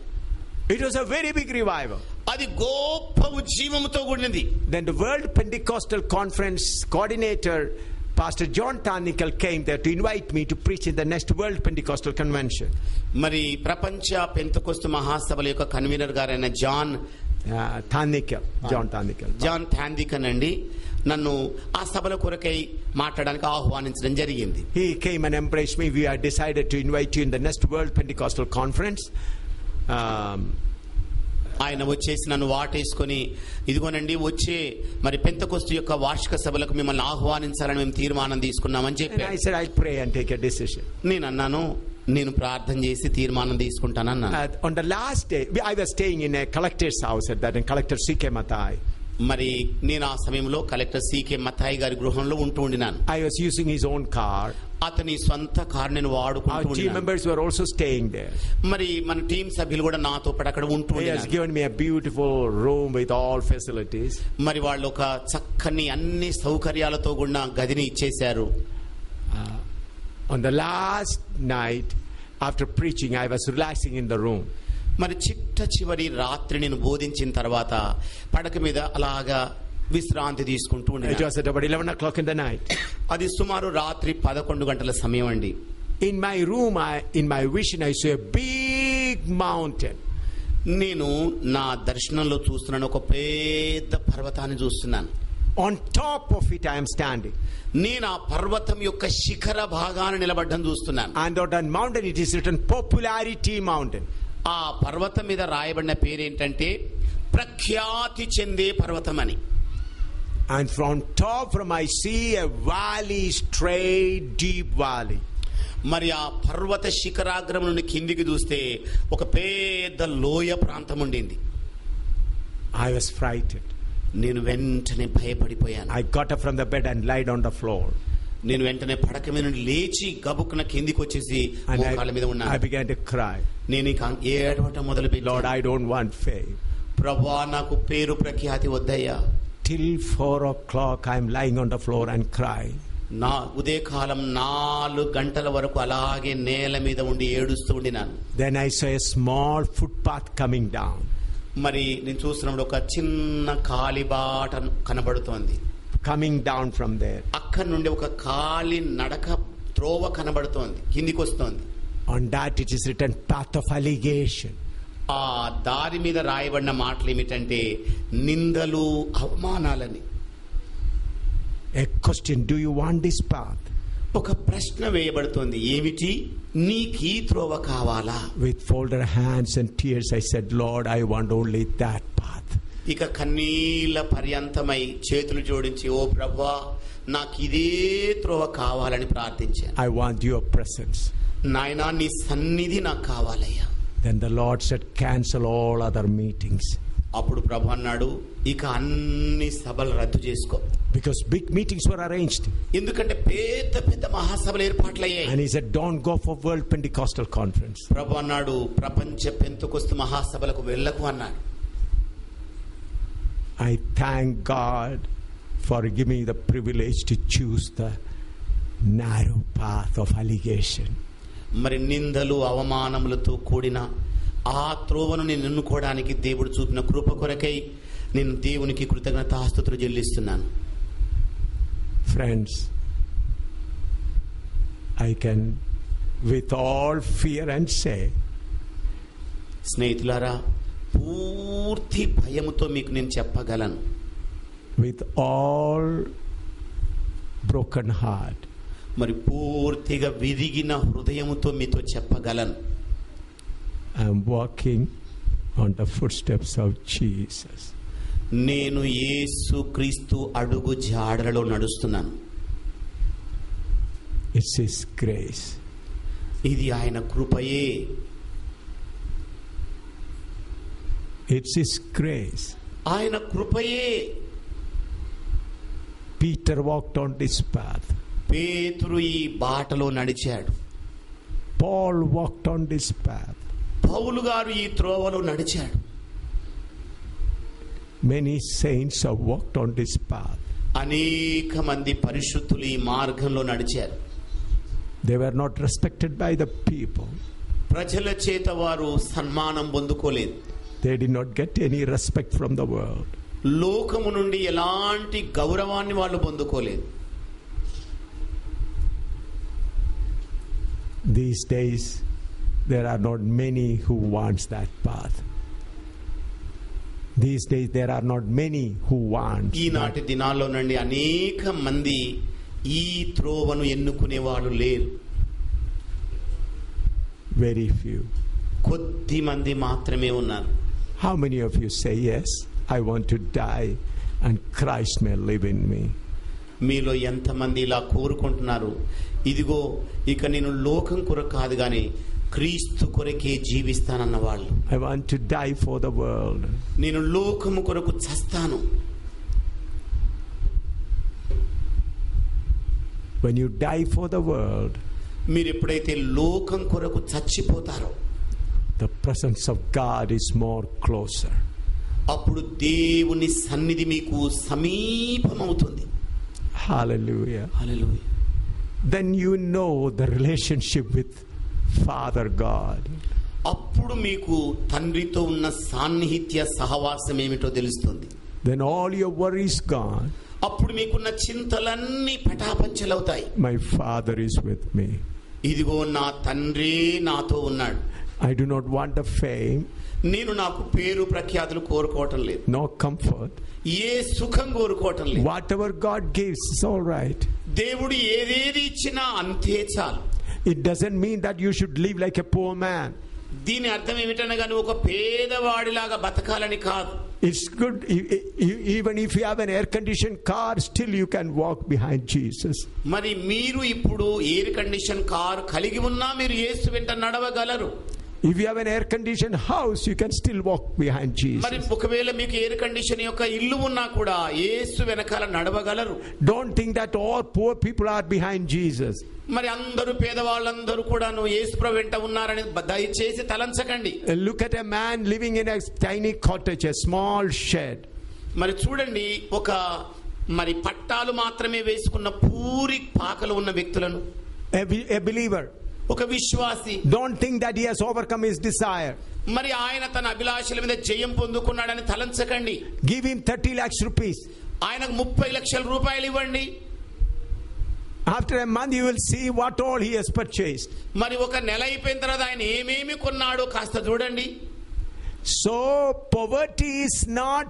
It was a very big revival. అది గొప్ప ఉజ్జీవముతో కూడినది. Then the World Pentecostal Conference coordinator Pastor John Thanikal came there to invite me to preach in the next World Pentecostal Convention. మరి ప్రపంచ పెంతెకోస్తు మహాసభల యొక్క కన్వీనర్ గారైన జాన్ థాందికన్ అండి నన్ను ఆ సభల కొరకై మాట్లాడడానికి ఆహ్వానించడం జరిగింది. He came and embraced me. We had decided to invite you in the next World Pentecostal Conference. ఆయన వచ్చేసి నన్ను వాటేసుకొని, ఇదిగోనండి వచ్చే మరి పెంతెకోస్తు యొక్క వార్షిక సభలకు మిమ్మల్ని ఆహ్వానించాలని మేము తీర్మానం తీసుకున్నామని చెప్పి. I said I'll pray and take a decision. నేను అన్నాను, నేను ప్రార్థన చేసి తీర్మానం తీసుకుంటానన్నా. On the last day I was staying in a collector's house at that, in Collector C.K. Mathai. మరి నేను ఆ సమయంలో కలెక్టర్ C.K. మథాయి గారి గృహంలో ఉంటూ ఉండినాను. I was using his own car. అతని సొంత కారు నేను వాడుకుంటూ ఉన్నాను. Our team members were also staying there. మరి మన టీం సభ్యులు కూడా నాతో పాటు అక్కడ ఉంటూ ఉన్నారు. He has given me a beautiful room with all facilities. మరి వాళ్ళు ఒక చక్కని అన్ని సౌకర్యాలతో కూడిన గదిని ఇచ్చేశారు. On the last night after preaching I was relaxing in the room. మరి చివరి రాత్రి నేను బోధించిన తర్వాత పడక మీద అలాగా విశ్రాంతి తీసుకుంటూ ఉన్నాను. It was at about 11 o'clock in the night. అది సుమారు రాత్రి 11 గంటల సమయం అండి. In my room, in my vision, I saw a big mountain. నేను నా దర్శనంలో చూస్తున్నాను, ఒక పెద్ద పర్వతాన్ని చూస్తున్నాను. On top of it I am standing. నేను ఆ పర్వతం యొక్క శిఖర భాగాన నిలబడ్డం చూస్తున్నాను. And on that mountain it is written Popularity Mountain. ఆ పర్వతం మీద రాయబడిన పేరేంటంటే ప్రఖ్యాతి చెందే పర్వతం అని. And from top I see a valley, straight deep valley. మరి ఆ పర్వత శిఖరాగ్రం నుండి కిందికి చూస్తే ఒక పెద్ద లోయ ప్రాంతం ఉండింది. I was frightened. నేను వెంటనే భయపడిపోయాను. I got up from the bed and lied on the floor. నేను వెంటనే పడక మీద నుండి లేచి గబుక్కున కిందికి వచ్చేసి మోకాళ్ళ మీద ఉన్నాను. I began to cry. నేను ఏడవటం మొదలుపెట్టాను. Lord, I don't want fame. ప్రభువా, నాకు పేరు ప్రఖ్యాతి వద్దయ్యా. Till 4 o'clock I am lying on the floor and crying. నా ఉదయకాలం 4 గంటల వరకు అలాగే నేల మీద ఉండి ఏడుస్తూ ఉండినాను. Then I saw a small footpath coming down. మరి నేను చూస్తున్నప్పుడు ఒక చిన్న కాలిబాట కనబడుతోంది. Coming down from there. అక్కడ నుండి ఒక కాలి నడక త్రోవ కనబడుతోంది, కిందికి వస్తోంది. On that it is written path of allegation. ఆ దారి మీద రాయబడిన మాటలు ఏమిటంటే నిందలు, అవమానాలని. A question, do you want this path? ఒక ప్రశ్న వేయబడుతోంది, ఏమిటి, నీకీ త్రోవ కావాలా? With folded hands and tears I said, Lord, I want only that path. ఇక కన్నీళ్ల పర్యంతమై చేతులు జోడించి, ఓ ప్రభువా, నాకు ఇదే త్రోవ కావాలని ప్రార్థించాను. I want your presence. నాయనా నీ సన్నిధి నాకు కావాలయ్యా. Then the Lord said, cancel all other meetings. అప్పుడు ప్రభు అన్నాడు, ఇక అన్ని సభలు రద్దు చేసుకో. Because big meetings were arranged. ఎందుకంటే పెద్ద పెద్ద మహాసభలు ఏర్పాట్లయ్యాయి. And he said, don't go for World Pentecostal Conference. ప్రభు అన్నాడు, ప్రపంచ పెంతెకొస్తు మహాసభలకు వెళ్ళకు అన్నాడు. I thank God for giving me the privilege to choose the narrow path of allegation. మరి నిందలు అవమానములతో కూడిన ఆ త్రోవను నేను ఎన్నుకోవడానికి దేవుడు చూపిన కృప కొరకై నేను దేవునికి కృతజ్ఞతాస్తుతులు చెల్లిస్తున్నాను. Friends, I can with all fear and say, స్నేహితులారా, పూర్తి భయముతో మీకు నేను చెప్పగలను, with all broken heart, మరి పూర్తిగా విరిగిన హృదయముతో మీతో చెప్పగలను, I am walking on the footsteps of Jesus. నేను యేసు క్రీస్తు అడుగు జాడలలో నడుస్తున్నాను. It's His grace. ఇది ఆయన కృపయే. It's His grace. ఆయన కృపయే. Peter walked on this path. పేతురు ఈ బాటలో నడిచాడు. Paul walked on this path. పౌలు గారు ఈ త్రోవలో నడిచాడు. Many saints have walked on this path. అనేక మంది పరిశుద్ధులు ఈ మార్గంలో నడిచారు. They were not respected by the people. ప్రజల చేత వారు సన్మానం పొందుకోలేదు. They did not get any respect from the world. లోకము నుండి ఎలాంటి గౌరవాన్ని వాళ్ళు పొందుకోలేదు. These days there are not many who wants that path. These days there are not many who want. ఈనాటి దినాల్లో నుండి అనేక మంది ఈ త్రోవను ఎన్నుకునే వాళ్ళు లేరు. Very few. కొద్ది మంది మాత్రమే ఉన్నారు. How many of you say, yes, I want to die and Christ may live in me? మీలో ఎంతమంది ఇలా కోరుకుంటున్నారు, ఇదిగో ఇక నేను లోకం కొరకు కాదు కానీ క్రీస్తు కొరకే జీవిస్తానన్న వాళ్ళు. I want to die for the world. నేను లోకము కొరకు చస్తాను. When you die for the world, మీరు ఎప్పుడైతే లోకం కొరకు చచ్చిపోతారో the presence of God is more closer. అప్పుడు దేవుని సన్నిధి మీకు సమీపమవుతుంది. Hallelujah. Hallelujah. Then you know the relationship with Father God. అప్పుడు మీకు తండ్రితో ఉన్న సాన్నిహిత్య సహవాసం ఏమిటో తెలుస్తుంది. Then all your worries gone. అప్పుడు మీకున్న చింతలన్నీ పటాపంచలవుతాయి. My Father is with me. ఇదిగో నా తండ్రి నాతో ఉన్నాడు. I do not want the fame. నేను నాకు పేరు ప్రఖ్యాతులు కోరుకోవటం లేదు. No comfort. ఏ సుఖం కోరుకోవటం లేదు. Whatever God gives is all right. దేవుడు ఏదేది ఇచ్చినా అంతే చాలు. It doesn't mean that you should live like a poor man. దీని అర్థం ఏమిటనగా నువ్వు ఒక పేదవాడిలాగా బతకాలని కాదు. It's good even if you have an air conditioned car, still you can walk behind Jesus. మరి మీరు ఇప్పుడు ఎయిర్ కండిషన్ కార్ కలిగి ఉన్నా మీరు యేసు వెంట నడవగలరు. If you have an air conditioned house, you can still walk behind Jesus. మరి ఒకవేళ మీకు ఎయిర్ కండిషన్ యొక్క ఇల్లు ఉన్నా కూడా యేసు వెనకాల నడవగలరు. Don't think that all poor people are behind Jesus. మరి అందరూ పేదవాళ్ళందరూ కూడా యేసు ప్రభు వెంట ఉన్నారని దయచేసి తలంచకండి. Look at a man living in a tiny cottage, a small shed. మరి చూడండి, ఒక మరి పట్టాలు మాత్రమే వేసుకున్న పూరి పాకలు ఉన్న వ్యక్తులను. A believer. ఒక విశ్వాసి. Don't think that he has overcome his desire. మరి ఆయన తన అభిలాషల మీద జయం పొందుకున్నాడని తలంచకండి. Give him 30 lakhs rupees. ఆయనకు 30 లక్షల రూపాయలు ఇవ్వండి. After a month you will see what all he has purchased. మరి ఒక నెల అయిపోయిన తర్వాత ఆయన ఏమేమి కొన్నాడో కాస్త చూడండి. So poverty is not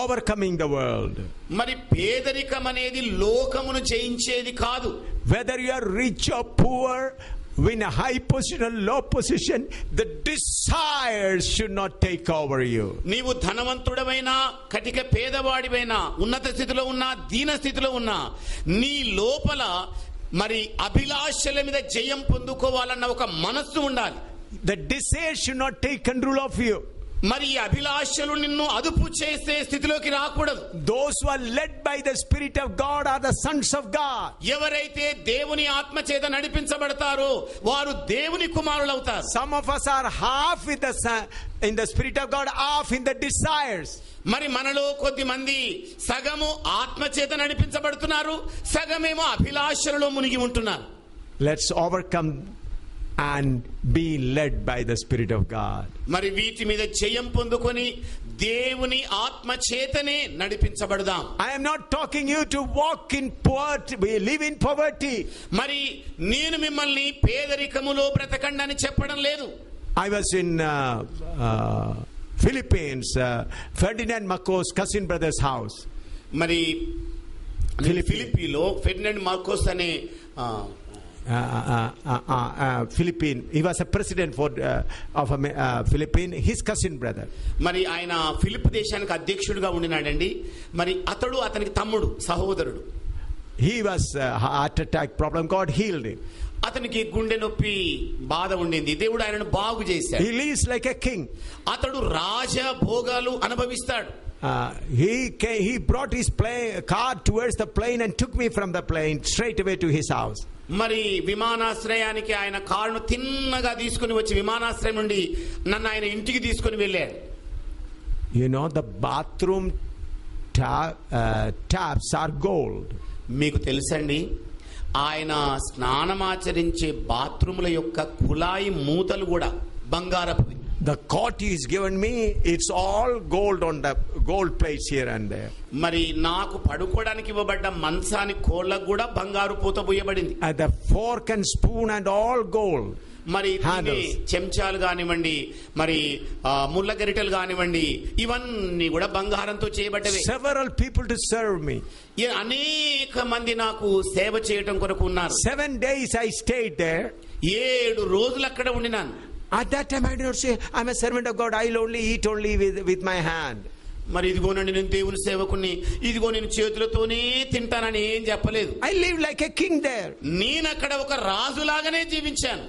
overcoming the world. మరి పేదరికం అనేది లోకమును జయించేది కాదు. Whether you are rich or poor, win a high position or low position, the desires should not take over you. నీవు ధనవంతుడమైనా కటిక పేదవాడివైనా ఉన్నత స్థితిలో ఉన్నా దీన స్థితిలో ఉన్నా నీ లోపల మరి అభిలాషల మీద జయం పొందుకోవాలన్న ఒక మనస్సు ఉండాలి. The desire should not take control of you. మరి ఈ అభిలాషలు నిన్ను అదుపు చేసే స్థితిలోకి రాకూడదు. Those who are led by the Spirit of God are the sons of God. ఎవరైతే దేవుని ఆత్మ చేత నడిపించబడతారో వారు దేవుని కుమారులు అవుతారు. Some of us are half in the Spirit of God, half in the desires. మరి మనలో కొద్ది మంది సగము ఆత్మ చేత నడిపించబడుతున్నారు, సగమేమో అభిలాషలలో మునిగి ఉంటున్నారు. Let's overcome and be led by the Spirit of God. మరి వీటి మీద జయం పొందుకొని దేవుని ఆత్మ చేతనే నడిపించబడదాం. I am not talking you to walk in poverty, we live in poverty. మరి నేను మిమ్మల్ని పేదరికములో బ్రతకండి అని చెప్పడం లేదు. I was in Philippines, Ferdinand Marcos cousin brother's house. మరి ఫిలిప్పీలో ఫెర్డినాండ్ మార్కోస్ అనే Philippine, he was a president of Philippine, his cousin brother. మరి ఆయన ఫిలిప్ దేశానికి అధ్యక్షుడిగా ఉండినాడండి. మరి అతడు అతనికి తమ్ముడు సహోదరుడు. He was heart attack problem, God healed him. అతనికి గుండె నొప్పి బాధ ఉండింది, దేవుడు ఆయనను బాగు చేశాడు. He lives like a king. అతడు రాజ భోగాలు అనుభవిస్తాడు. He brought his car towards the plane and took me from the plane straight away to his house. మరి విమానాశ్రయానికి ఆయన కారును తిన్నగా తీసుకుని వచ్చి విమానాశ్రయం నుండి నన్ను ఆయన ఇంటికి తీసుకుని వెళ్ళాడు. You know, the bathroom taps are gold. మీకు తెలుసండి, ఆయన స్నానమాచరించే బాత్రూముల యొక్క కుళాయి మూతలు కూడా బంగారపువి. The cot he's given me, it's all gold on the gold plates here and there. మరి నాకు పడుకోవడానికి ఇవ్వబడ్డ మంచాని కోళ్ళకు కూడా బంగారు పూత పూయబడింది. And the fork and spoon and all gold. మరి చెంచాలు కానివ్వండి, మరి ముళ్ళ గరిటెలు కానివ్వండి, ఇవన్నీ కూడా బంగారంతో చేయబడ్డవే. Several people to serve me. అనేక మంది నాకు సేవ చేయటం కొరకు ఉన్నారు. 7 days I stayed there. 7 రోజులు అక్కడ ఉండినాను. At that time I did not say, I'm a servant of God, I'll only eat only with my hand. మరి ఇదిగోనండి నేను దేవుని సేవకుని, ఇదిగో నేను చేతులతోనే తింటానని ఏం చెప్పలేదు. I lived like a king there. నేను అక్కడ ఒక రాజులాగానే జీవించాను,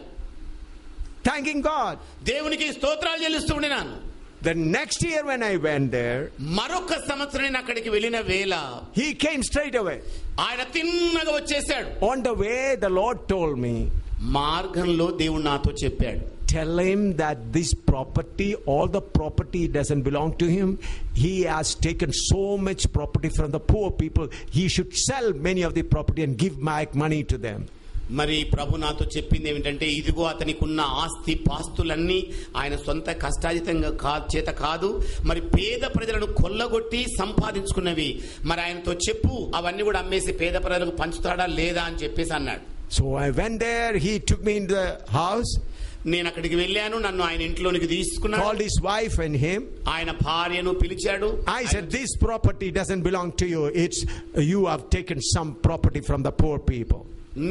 thanking God. దేవునికి స్తోత్రాలు చెల్లిస్తూ ఉండినాను. The next year when I went there, మరొక సంవత్సరం నేను అక్కడికి వెళ్ళిన వేళ he came straight away. ఆయన తిన్నగా వచ్చేసాడు. On the way the Lord told me, మార్గంలో దేవుడు నాతో చెప్పాడు, tell him that this property, all the property doesn't belong to him. He has taken so much property from the poor people. He should sell many of the property and give back money to them. మరి ప్రభు నాతో చెప్పింది ఏమిటంటే, ఇదిగో అతనికి ఉన్న ఆస్తి పాస్తులన్నీ ఆయన సొంత కష్టాజితంగా చేత కాదు, మరి పేద ప్రజలను కొల్లగొట్టి సంపాదించుకున్నవి. మరి ఆయనతో చెప్పు అవన్నీ కూడా అమ్మేసి పేద ప్రజలకు పంచుతాడా లేదా అని చెప్పేసి అన్నాడు. So I went there. He took me in the house. నేను అక్కడికి వెళ్ళాను, నన్ను ఆయన ఇంట్లోనికి తీసుకున్నాడు. Called his wife and him. ఆయన భార్యను పిలిచాడు. I said, this property doesn't belong to you. It's you have taken some property from the poor people.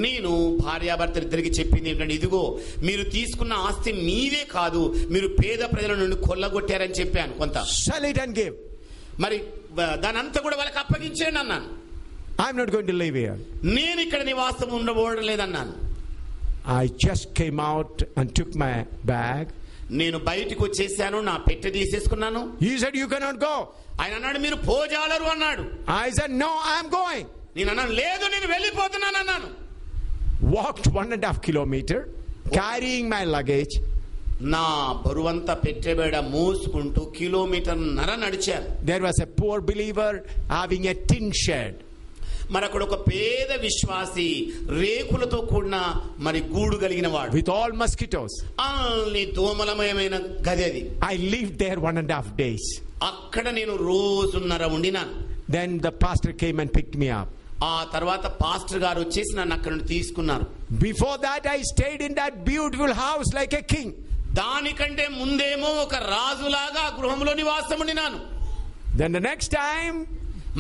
నేను భార్యాభర్తలు ఇద్దరికి చెప్పింది ఏంటంటే, ఇదిగో మీరు తీసుకున్న ఆస్తి మీదే కాదు, మీరు పేద ప్రజల నుండి కొల్లగొట్టారని చెప్పాను. కొంత sell it and give. మరి దాని అంతా కూడా వాళ్ళకి అప్పగించేయండి అన్నాను. I'm not going to live here. నేను ఇక్కడ నివాసం ఉండబోవడం లేదన్నాను. I just came out and took my bag. నేను బయటికి వచ్చేసాను, నా పెట్టె తీసేసుకున్నాను. He said, you cannot go. ఆయన అన్నాడు, మీరు పోజాలరు అన్నాడు. I said, no, I'm going. నేను అన్నాను, లేదు నేను వెళ్ళిపోతున్నాను అన్నాను. Walked 1.5 kilometers, carrying my luggage. నా బరువంతా పెట్టెబేడ మోసుకుంటూ 1.5 కిలోమీటర్లు నడిచాను. There was a poor believer having a tin shed. మరి అక్కడ ఒక పేద విశ్వాసి రేకులతో కూడిన మరి గూడు కలిగిన వాడు, with all mosquitoes. అన్ని దోమలమయమైన గది అది. I lived there 1.5 days. అక్కడ నేను రోజున్నర ఉండినాను. Then the pastor came and picked me up. ఆ తర్వాత పాస్టర్ గారు వచ్చేసి నన్ను అక్కడ నుండి తీసుకున్నారు. Before that I stayed in that beautiful house like a king. దానికంటే ముందేమో ఒక రాజులాగా గృహంలో నివాసం ఉండినాను. Then the next time,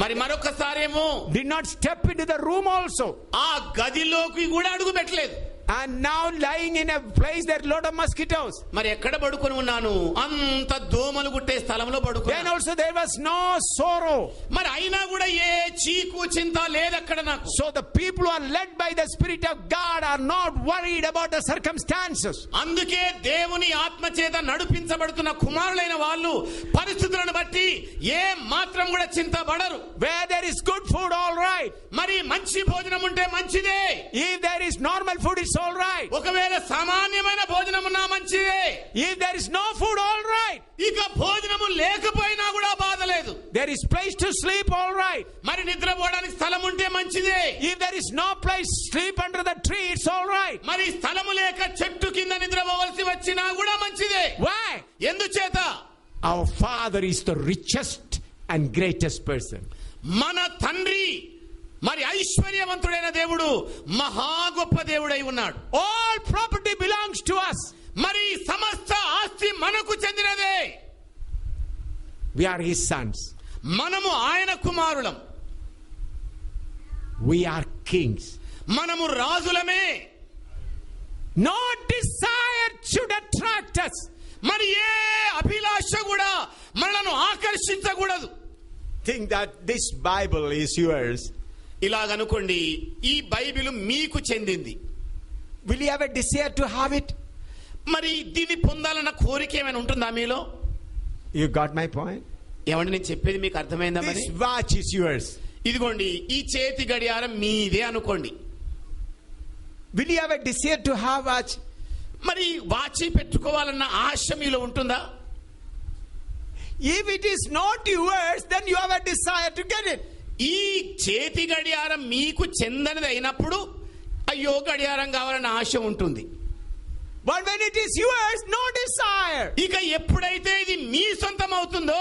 మరి మరొకసారేమో did not step into the room also. ఆ గదిలోకి కూడా అడుగు పెట్టలేదు. and now lying in a place that lot of mosquitoes. మరి ఎక్కడ పడుకొని ఉన్నాను? అంత దోమలు గుట్టే స్థలంలో Then పడుకున్నాను. also there was no sorrow. మరి అయినా కూడా ఏ చీకు చింత లేదు అక్కడ నాకు. So the people who are led by the Spirit of God are not worried about the circumstances. అందుకే దేవుని ఆత్మ చేత నడిపించబడుతున్న కుమారులైన వాళ్ళు పరిస్థితులను బట్టి ఏ మాత్రం కూడా చింతపడరు. Where there is good food, all right. మరి మంచి భోజనం ఉంటే మంచిదే. If there is normal food, it's all right. ఒకవేళ సామాన్యమైన భోజనం ఉన్నా మంచిదే. If there is no food, all right. ఇక భోజనము లేకపోయినా కూడా బాధ లేదు. There is place to sleep, all right. మరి నిద్రపోవడానికి స్థలం ఉంటే మంచిదే. If there is no place, sleep under the tree, it's all right. మరి స్థలము లేక చెట్టు కింద నిద్రపోవలసి వచ్చినా కూడా మంచిదే. Why? ఎందుచేత Our Father is the richest and greatest person. మన తండ్రి మరి ఐశ్వర్యవంతుడైన దేవుడు, మహా గొప్ప దేవుడై ఉన్నాడు. All property belongs to us. మరి సమస్త ఆస్తి మనకు చెందినదే. We are His sons. మనము ఆయన కుమారులం. We are kings. మనము రాజులమే. No desire should attract us. మరి ఏ అభిలాష కూడా మనను ఆకర్షించకూడదు. Think that this Bible is yours. ఇలాగనుకోండి, ఈ బైబిల్ మీకు చెందింది. Will you have a desire to have it? మరి దీన్ని పొందాలన్న కోరిక ఏమైనా ఉంటుందా మీలో? You got my point? ఏమంటే నేను చెప్పేది మీకు అర్థమైందా? మరి This watch is yours. ఇదిగోండి, ఈ చేతి గడియారం మీదే అనుకోండి. Will you have a desire to have watch? మరి వాచి పెట్టుకోవాలన్న ఆశ మీలో ఉంటుందా? If it is not yours, then you have a desire to get it. ఈ చేతి గడియారం మీకు చెందనిది అయినప్పుడు అయ్యో గడియారం కావాలన్న ఆశ ఉంటుంది. But when it is yours, no desire. ఇక ఎప్పుడైతే ఇది మీ సొంతం అవుతుందో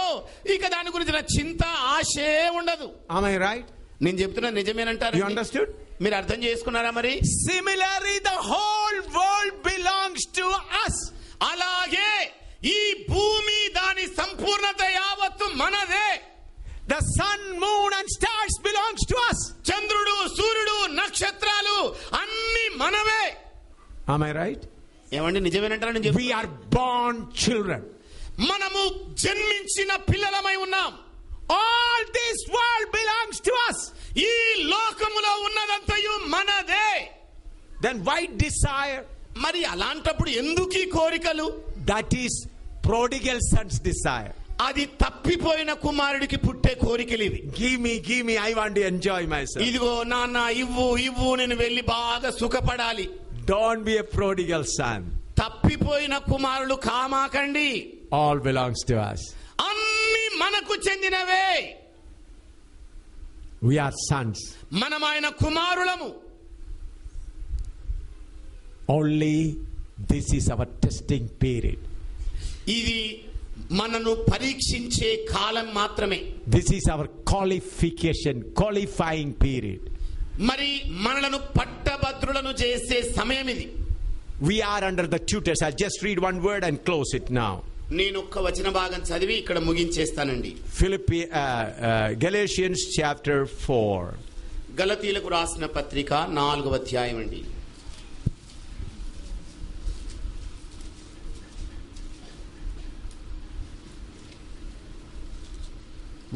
ఇక దాని గురించి నా చింత, ఆశే ఉండదు. Am I right? నేను చెప్తున్నా నిజమేనంటారు? You understood? మీరు అర్థం చేసుకున్నారా? మరి Similarly, the whole world belongs to us. అలాగే ఈ భూమి దాని సంపూర్ణత యావత్తు మనదే. The sun, moon and stars belongs to us. చంద్రుడు, సూర్యుడు, నక్షత్రాలు అన్ని మనవే. Am I right? ఏమండి నిజమేనంటారా? నేను We are born children. మనము జన్మించిన పిల్లలమై ఉన్నాం. All this world belongs to us. ఈ లోకములో ఉన్నదంతయు మనదే. Then why desire? మరి అలాంటప్పుడు ఎందుకు ఈ కోరికలు? That is prodigal son's desire. అది తప్పిపోయిన కుమారుడికి పుట్టే కోరికలు ఇవి. Give me, I want to enjoy myself. ఇదిగో నాన్న ఇవ్వు, నేను వెళ్ళి బాగా సుఖపడాలి. Don't be a prodigal son. తప్పిపోయిన కుమారులు కామాకండి. All belongs to us. అన్ని మనకు చెందినవే. We are sons. మనం ఆయన కుమారులము. Only this is our testing period. ఇది మనను పరీక్షించే కాలం మాత్రమే. This is our qualifying period. మరి మనలను పట్టభద్రులను చేసే సమయం ఇది. We are under the tutors. I'll just read one word and close it now. నేను ఒక్క వచన భాగం చదివి ఇక్కడ ముగించేస్తానండి. Galatians chapter 4. గలతీలకు రాసిన పత్రిక 4వ అధ్యాయం అండి.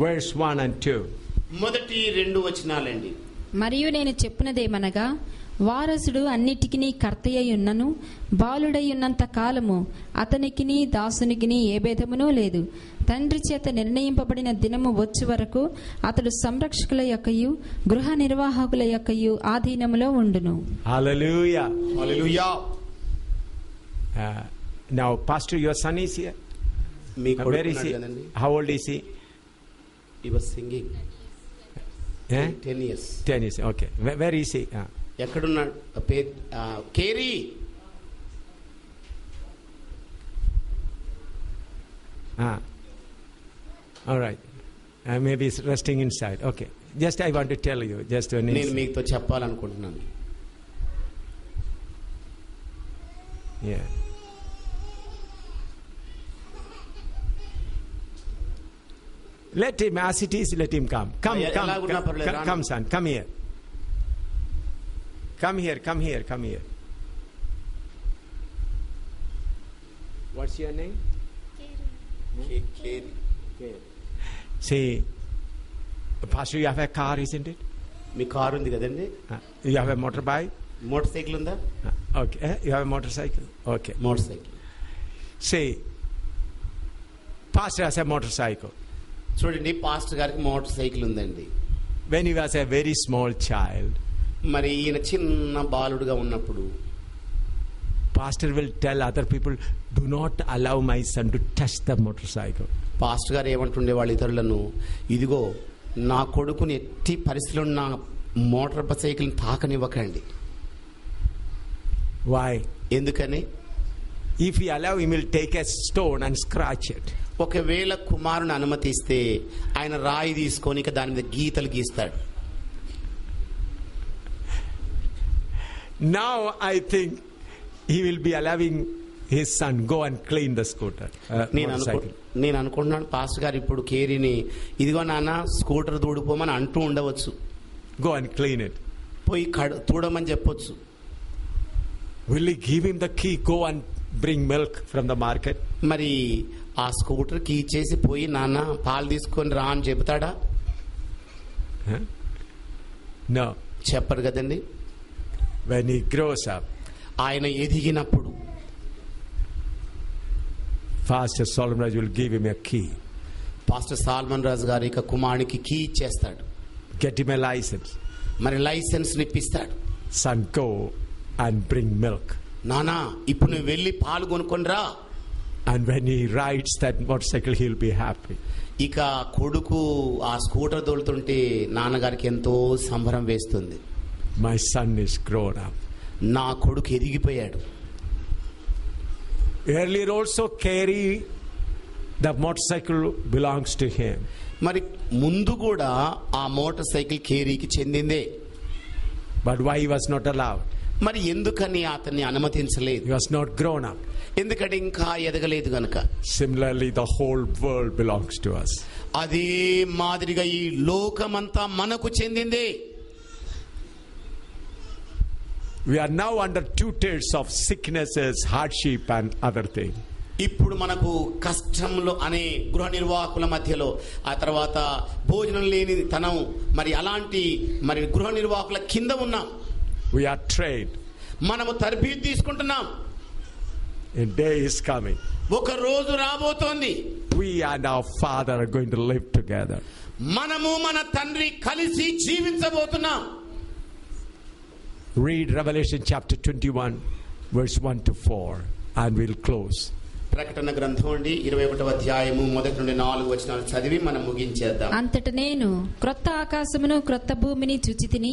Verse 1 and 2. మొదటి 2 వచనాలండి. మరియు నేను చెప్పునదేమనగా, వారసుడు అన్నిటికినీ కర్తయ్య ఉన్నను బాలుడై ఉన్నంత కాలము అతనికిని దాసునికిని ఏ భేదమునూ లేదు. తండ్రి చేత నిర్ణయింపబడిన దినము వచ్చు వరకు అతడు సంరక్షకుల యొక్కయు గృహ నిర్వాహకుల యొక్కయు ఆధీనములో ఉండును. Hallelujah. Hallelujah. Now pastor, your son is here. Where is he? How old is he? He was singing. 10 years. 10 years. Okay. Where is he? ఎక్కడున్నాడు? Carey. All right. Maybe he's resting inside. Okay. Just I want to tell you. నేను మీతో చెప్పాలనుకుంటున్నాను. Yeah. Let him, as it is, let him come. Come, son. Come here. Come here. What's your name? కేరి. See, Pastor, you have a car, isn't it? Me car ఉంది కదండి, You have a motorbike? Motor cycle ఉందా? Okay. You have a motorcycle? Okay. Motor cycle. See, Pastor has a motorcycle. చూడండి, pastor గారికి motor cycle ఉందండి. When he was a very small child, మరి ఈయన చిన్న బాలుడుగా ఉన్నప్పుడు Pastor will tell other people, do not allow my son to touch the motorcycle. Pastor గారు ఏమంటుండే వాళ్ళు ఇతరులను, ఇదిగో నా కొడుకుని ఎట్టి పరిస్థితుల్లో నా మోటార్ సైకిల్ తాకనివ్వకండి. Why? ఎందుకని? If he allow, he will take a stone and scratch it. ఒకవేళ కుమారుని అనుమతిస్తే ఆయన రాయి తీసుకొని ఇక దాని మీద గీతలు గీస్తాడు. Now I think he will be allowing his son go and clean the scooter, motorcycle. నేను అనుకుంటున్నాను పాస్టర్ గారు ఇప్పుడు కేరీని, ఇదిగో నాన్న స్కూటర్ తూడిపోమని అంటూ ఉండవచ్చు. Go and clean it. పోయి తూడమని చెప్పొచ్చు. Will he give him the key? Go and bring milk from the market. మరి ఆ స్కూటర్ కీ ఇచ్చేసి పోయి నాన్న పాలు తీసుకొని రా అని చెబుతాడా? Huh? No. చెప్పరు కదండి. When he grows up, ఆయన ఎదిగినప్పుడు Pastor Solomon Raj will give him a key. Pastor Solomon Raju గారు ఇక కుమారునికి కీ ఇచ్చేస్తాడు. Get him a license. మరి licence ఇప్పిస్తాడు. Son, go and bring milk. నానా ఇప్పుడు నువ్వు వెళ్ళి పాలు కొనుక్కొని రా. And when he rides that motorcycle, he'll be happy. ఇక కొడుకు ఆ స్కూటర్ తోలుతుంటే నాన్నగారికి ఎంతో సంబరం వేస్తుంది. My son is grown up. నా కొడుకు ఎదిగిపోయాడు. Earlier also, carry the motorcycle belongs to him. మరి ముందు కూడా ఆ మోటార్ సైకిల్ కేరీకి చెందిందే. But why he was not allowed? మరి ఎందుకని అతన్ని అనుమతించలేదు? He was not grown up. ఎందుకంటే ఇంకా ఎదగలేదు గనుక. Similarly, the whole world belongs to us. అదే మాదిరిగా ఈ లోకమంతా మనకు చెందిందే. We are now under tutors of sicknesses, hardship and other things. ఇప్పుడు మనకు కష్టంలో అనే గృహ నిర్వాహకుల మధ్యలో, ఆ తర్వాత భోజనం లేని తనం, మరి అలాంటి మరి గృహ నిర్వాహకుల కింద ఉన్నాం. We are trained. మనము తరబీదు తీసుకుంటున్నాం. A day is coming. ఒక రోజు రాబోతోంది. We and our Father are going to live together. మనము మన తండ్రి కలిసి జీవించబోతున్నాం. Read Revelation chapter 21, verse 1 to 4, and we'll close. ప్రకటన గ్రంథం అండి 21వ అధ్యాయము 1 నుండి 4 వచనాలు చదివి మనం ముగించేద్దాం. అంతట నేను క్రొత్త ఆకాశమును క్రొత్త భూమిని చూచితిని.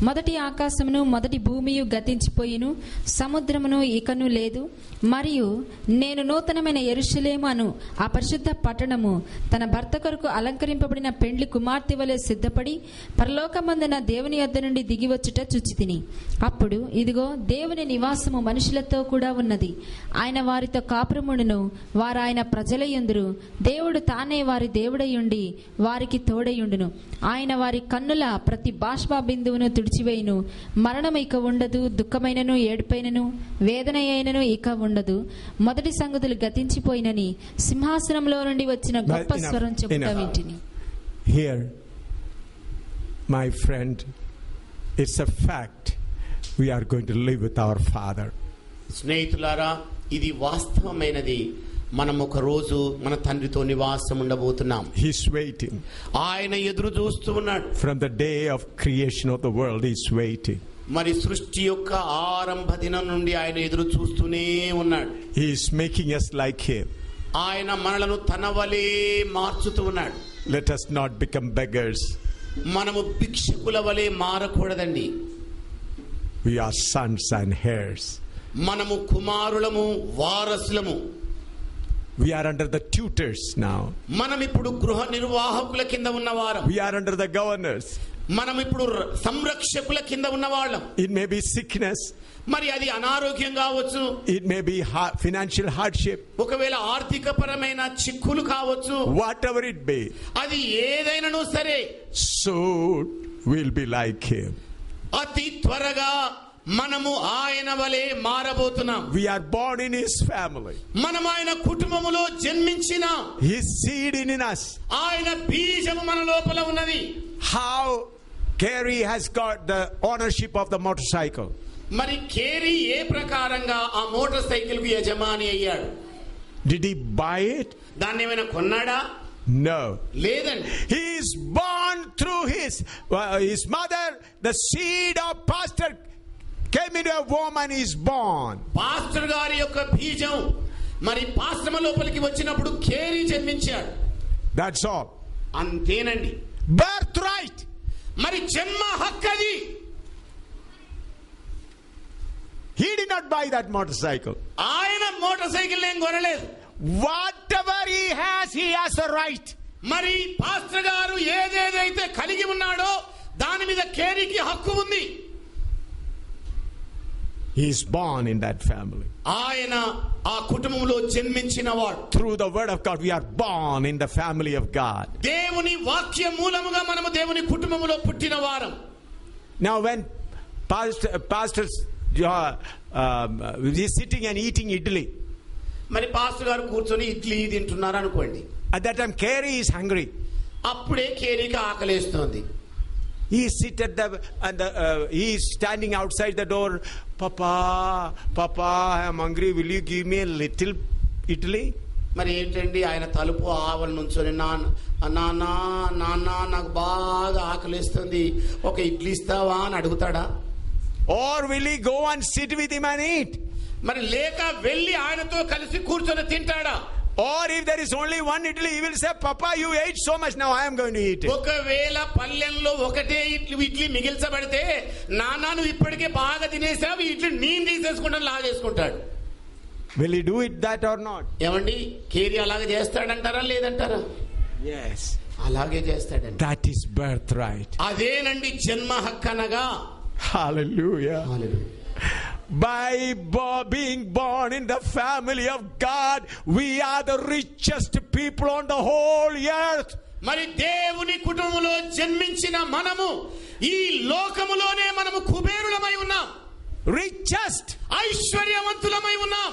మొదటి ఆకాశమును మొదటి భూమియు గతించిపోయిను, సముద్రమును ఇకను లేదు. మరియు నేను నూతనమైన యెరూషలేము అను ఆ పరిశుద్ధ పట్టణము తన భర్త కొరకు అలంకరింపబడిన పెండ్లి కుమార్తె వలె సిద్ధపడి పరలోకమందున దేవుని యొద్ద నుండి దిగివచ్చుట చూచితిని. అప్పుడు ఇదిగో దేవుని నివాసము మనుషులతో కూడా ఉన్నది. ఆయన వారితో కాపురమును, వారు ఆయన ప్రజలయుందురు. దేవుడు తానే వారి దేవుడయుండి వారికి తోడయుండును. ఆయన వారి కన్నుల ప్రతి బాష్ప బిందువును తుడిచివేయును. మరణం ఇక ఉండదు, దుఃఖమైనను ఏడుపైనను వేదన అయినను ఇక ఉండదు. మొదటి సంగతులు గతించిపోయినని సింహాసనంలో నుండి వచ్చిన గొప్ప స్వరం చెబుతా వింటిని. Here, my friend, it's a fact. We are going to live with our Father. స్నేహితులారా, ఇది వాస్తవమైనది. మనం ఒక రోజు మన తండ్రితో నివాసం ఉండబోతున్నాం. He's waiting. ఆయన ఎదురు చూస్తూ ఉన్నాడు. From the day of creation of the world, he's waiting. మరి సృష్టి యొక్క ఆరంభ దినం నుండి ఆయన ఎదురు చూస్తూనే ఉన్నాడు. He's making us like him. ఆయన మనలను తన వలే మార్చుతూ ఉన్నాడు. Let us not become beggars. మనము భిక్షకుల వలె మారకూడదండి. We are sons and heirs. మనము కుమారులము, వారసులము. We are under the tutors now. మనం ఇప్పుడు గృహ నిర్వాహకుల కింద ఉన్నవారం. We are under the governors. మనం ఇప్పుడు సంరక్షకుల కింద ఉన్నవాళ్ళం. It may be sickness. మరి అది అనారోగ్యం కావచ్చు. It may be financial hardship. ఒకవేళ ఆర్థిక పరమైన చిక్కులు కావచ్చు. Whatever it be. అది ఏదైనాను సరే. Soon we'll be like him. అతి త్వరగా మనము ఆయన వలె మారబోతున్నాం. We are born in His family. మనం ఆయన కుటుంబములో జన్మించినాం. His seed in us. ఆయన బీజము మన లోపల ఉన్నది. How Kerry has got the ownership of the motorcycle? మరి కేరీ ఏ ప్రకారంగా ఆ మోటార్ సైకిల్ కు యజమాని అయ్యాడు? Did he buy it? దాన్ని ఏమైనా కొన్నాడా? No. లేదండి. He is born through his mother. The seed of pastor came into a woman, is born. Pastor గారి యొక్క బీజం మరి పాశ్రమ లోపలికి వచ్చినప్పుడు కేరీ జన్మించాడు. That's all. అంతేనండి. Birthright. మరి జన్మ హక్కది. He did not buy that motorcycle. ఆయన మోటార్ సైకిల్ ఏం కొనలేదు. Whatever he has a right. మరి పాస్టర్ గారు ఏదేదైతే కలిగి ఉన్నాడో దాని మీద కేరీకి హక్కు ఉంది. He is born in that family. ఆయన ఆ కుటుంబంలో జన్మించిన వాడు. Through the word of God we are born in the family of God. దేవుని వాక్య మూలముగా మనము దేవుని కుటుంబములో పుట్టిన వారం. Now when pastors is sitting and eating idli, మరి పాస్టర్ గారు కూర్చొని ఇడ్లీ తింటున్నారు అనుకోండి. at that time Kerry is hungry. అప్పుడే కేరీకి ఆకలేస్తుంది. He is he is standing outside the door. Papa, I am hungry. Will you give me a little idli? మరి ఏంటండి ఆయన తలుపు ఆవల నుంచొని నాన్న నాకు బాగా ఆకలిస్తుంది, ఒక ఇడ్లీ ఇస్తావా అని అడుగుతాడా? Or will he go and sit with him and eat? మరి లేక వెళ్ళి ఆయనతో కలిసి కూర్చొని తింటాడా? Or if there is only one idli, he will say, Papa, you ate so much, now I am going to eat it. ఒకవేళ పల్లెల్లో ఒకటే ఇడ్లీ మిగిల్చబడితే నాన్న నువ్వు ఇప్పటికే బాగా తినేసావు, ఇడ్లీ నేను తీసేసుకుంటాను లాగేసుకుంటాడు. Will he do it that or not? ఏమండి కేరీ అలాగే చేస్తాడంటారా లేదంటారా? Yes. అలాగే చేస్తాడండి. That is birthright. అదేనండి జన్మ హక్కనగా. Hallelujah. By being born in the family of God, we are the richest people on the whole earth. మరి దేవుని కుటుంబంలో జన్మించిన మనము ఈ లోకములోనే మనము కుబేరులమై ఉన్నాం. Richest. ఐశ్వర్యవంతులమై ఉన్నాం.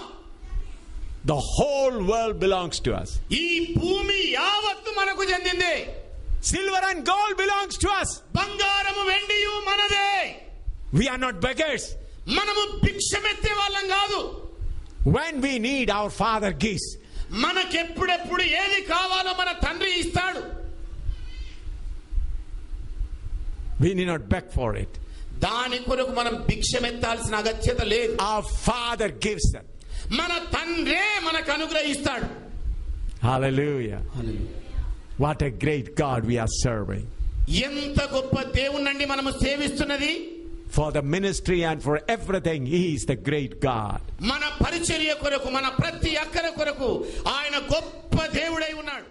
The whole world belongs to us. ఈ భూమి యావత్తు మనకు చెందిందే. Silver and gold belongs to us. బంగారము వెండియు మనదే. We are not beggars. మనము భిక్షమెత్తే వాళ్ళం కాదు. When we need, our Father gives. మనకెప్పుడెప్పుడు ఏది కావాలో మన తండ్రి ఇస్తాడు. We need not beg for it. దాని కొరకు మనం భిక్షమెత్తాల్సిన అగత్యత లేదు. Our Father gives them. మన తండ్రే మనకు అనుగ్రహిస్తాడు. Hallelujah. What a great God we are serving. ఎంత గొప్ప దేవుణ్ణండి మనము సేవిస్తున్నది. For the ministry and for everything, He is the great God. మన పరిచర్య కొరకు మన ప్రతి అక్కర కొరకు ఆయన గొప్ప దేవుడై ఉన్నాడు.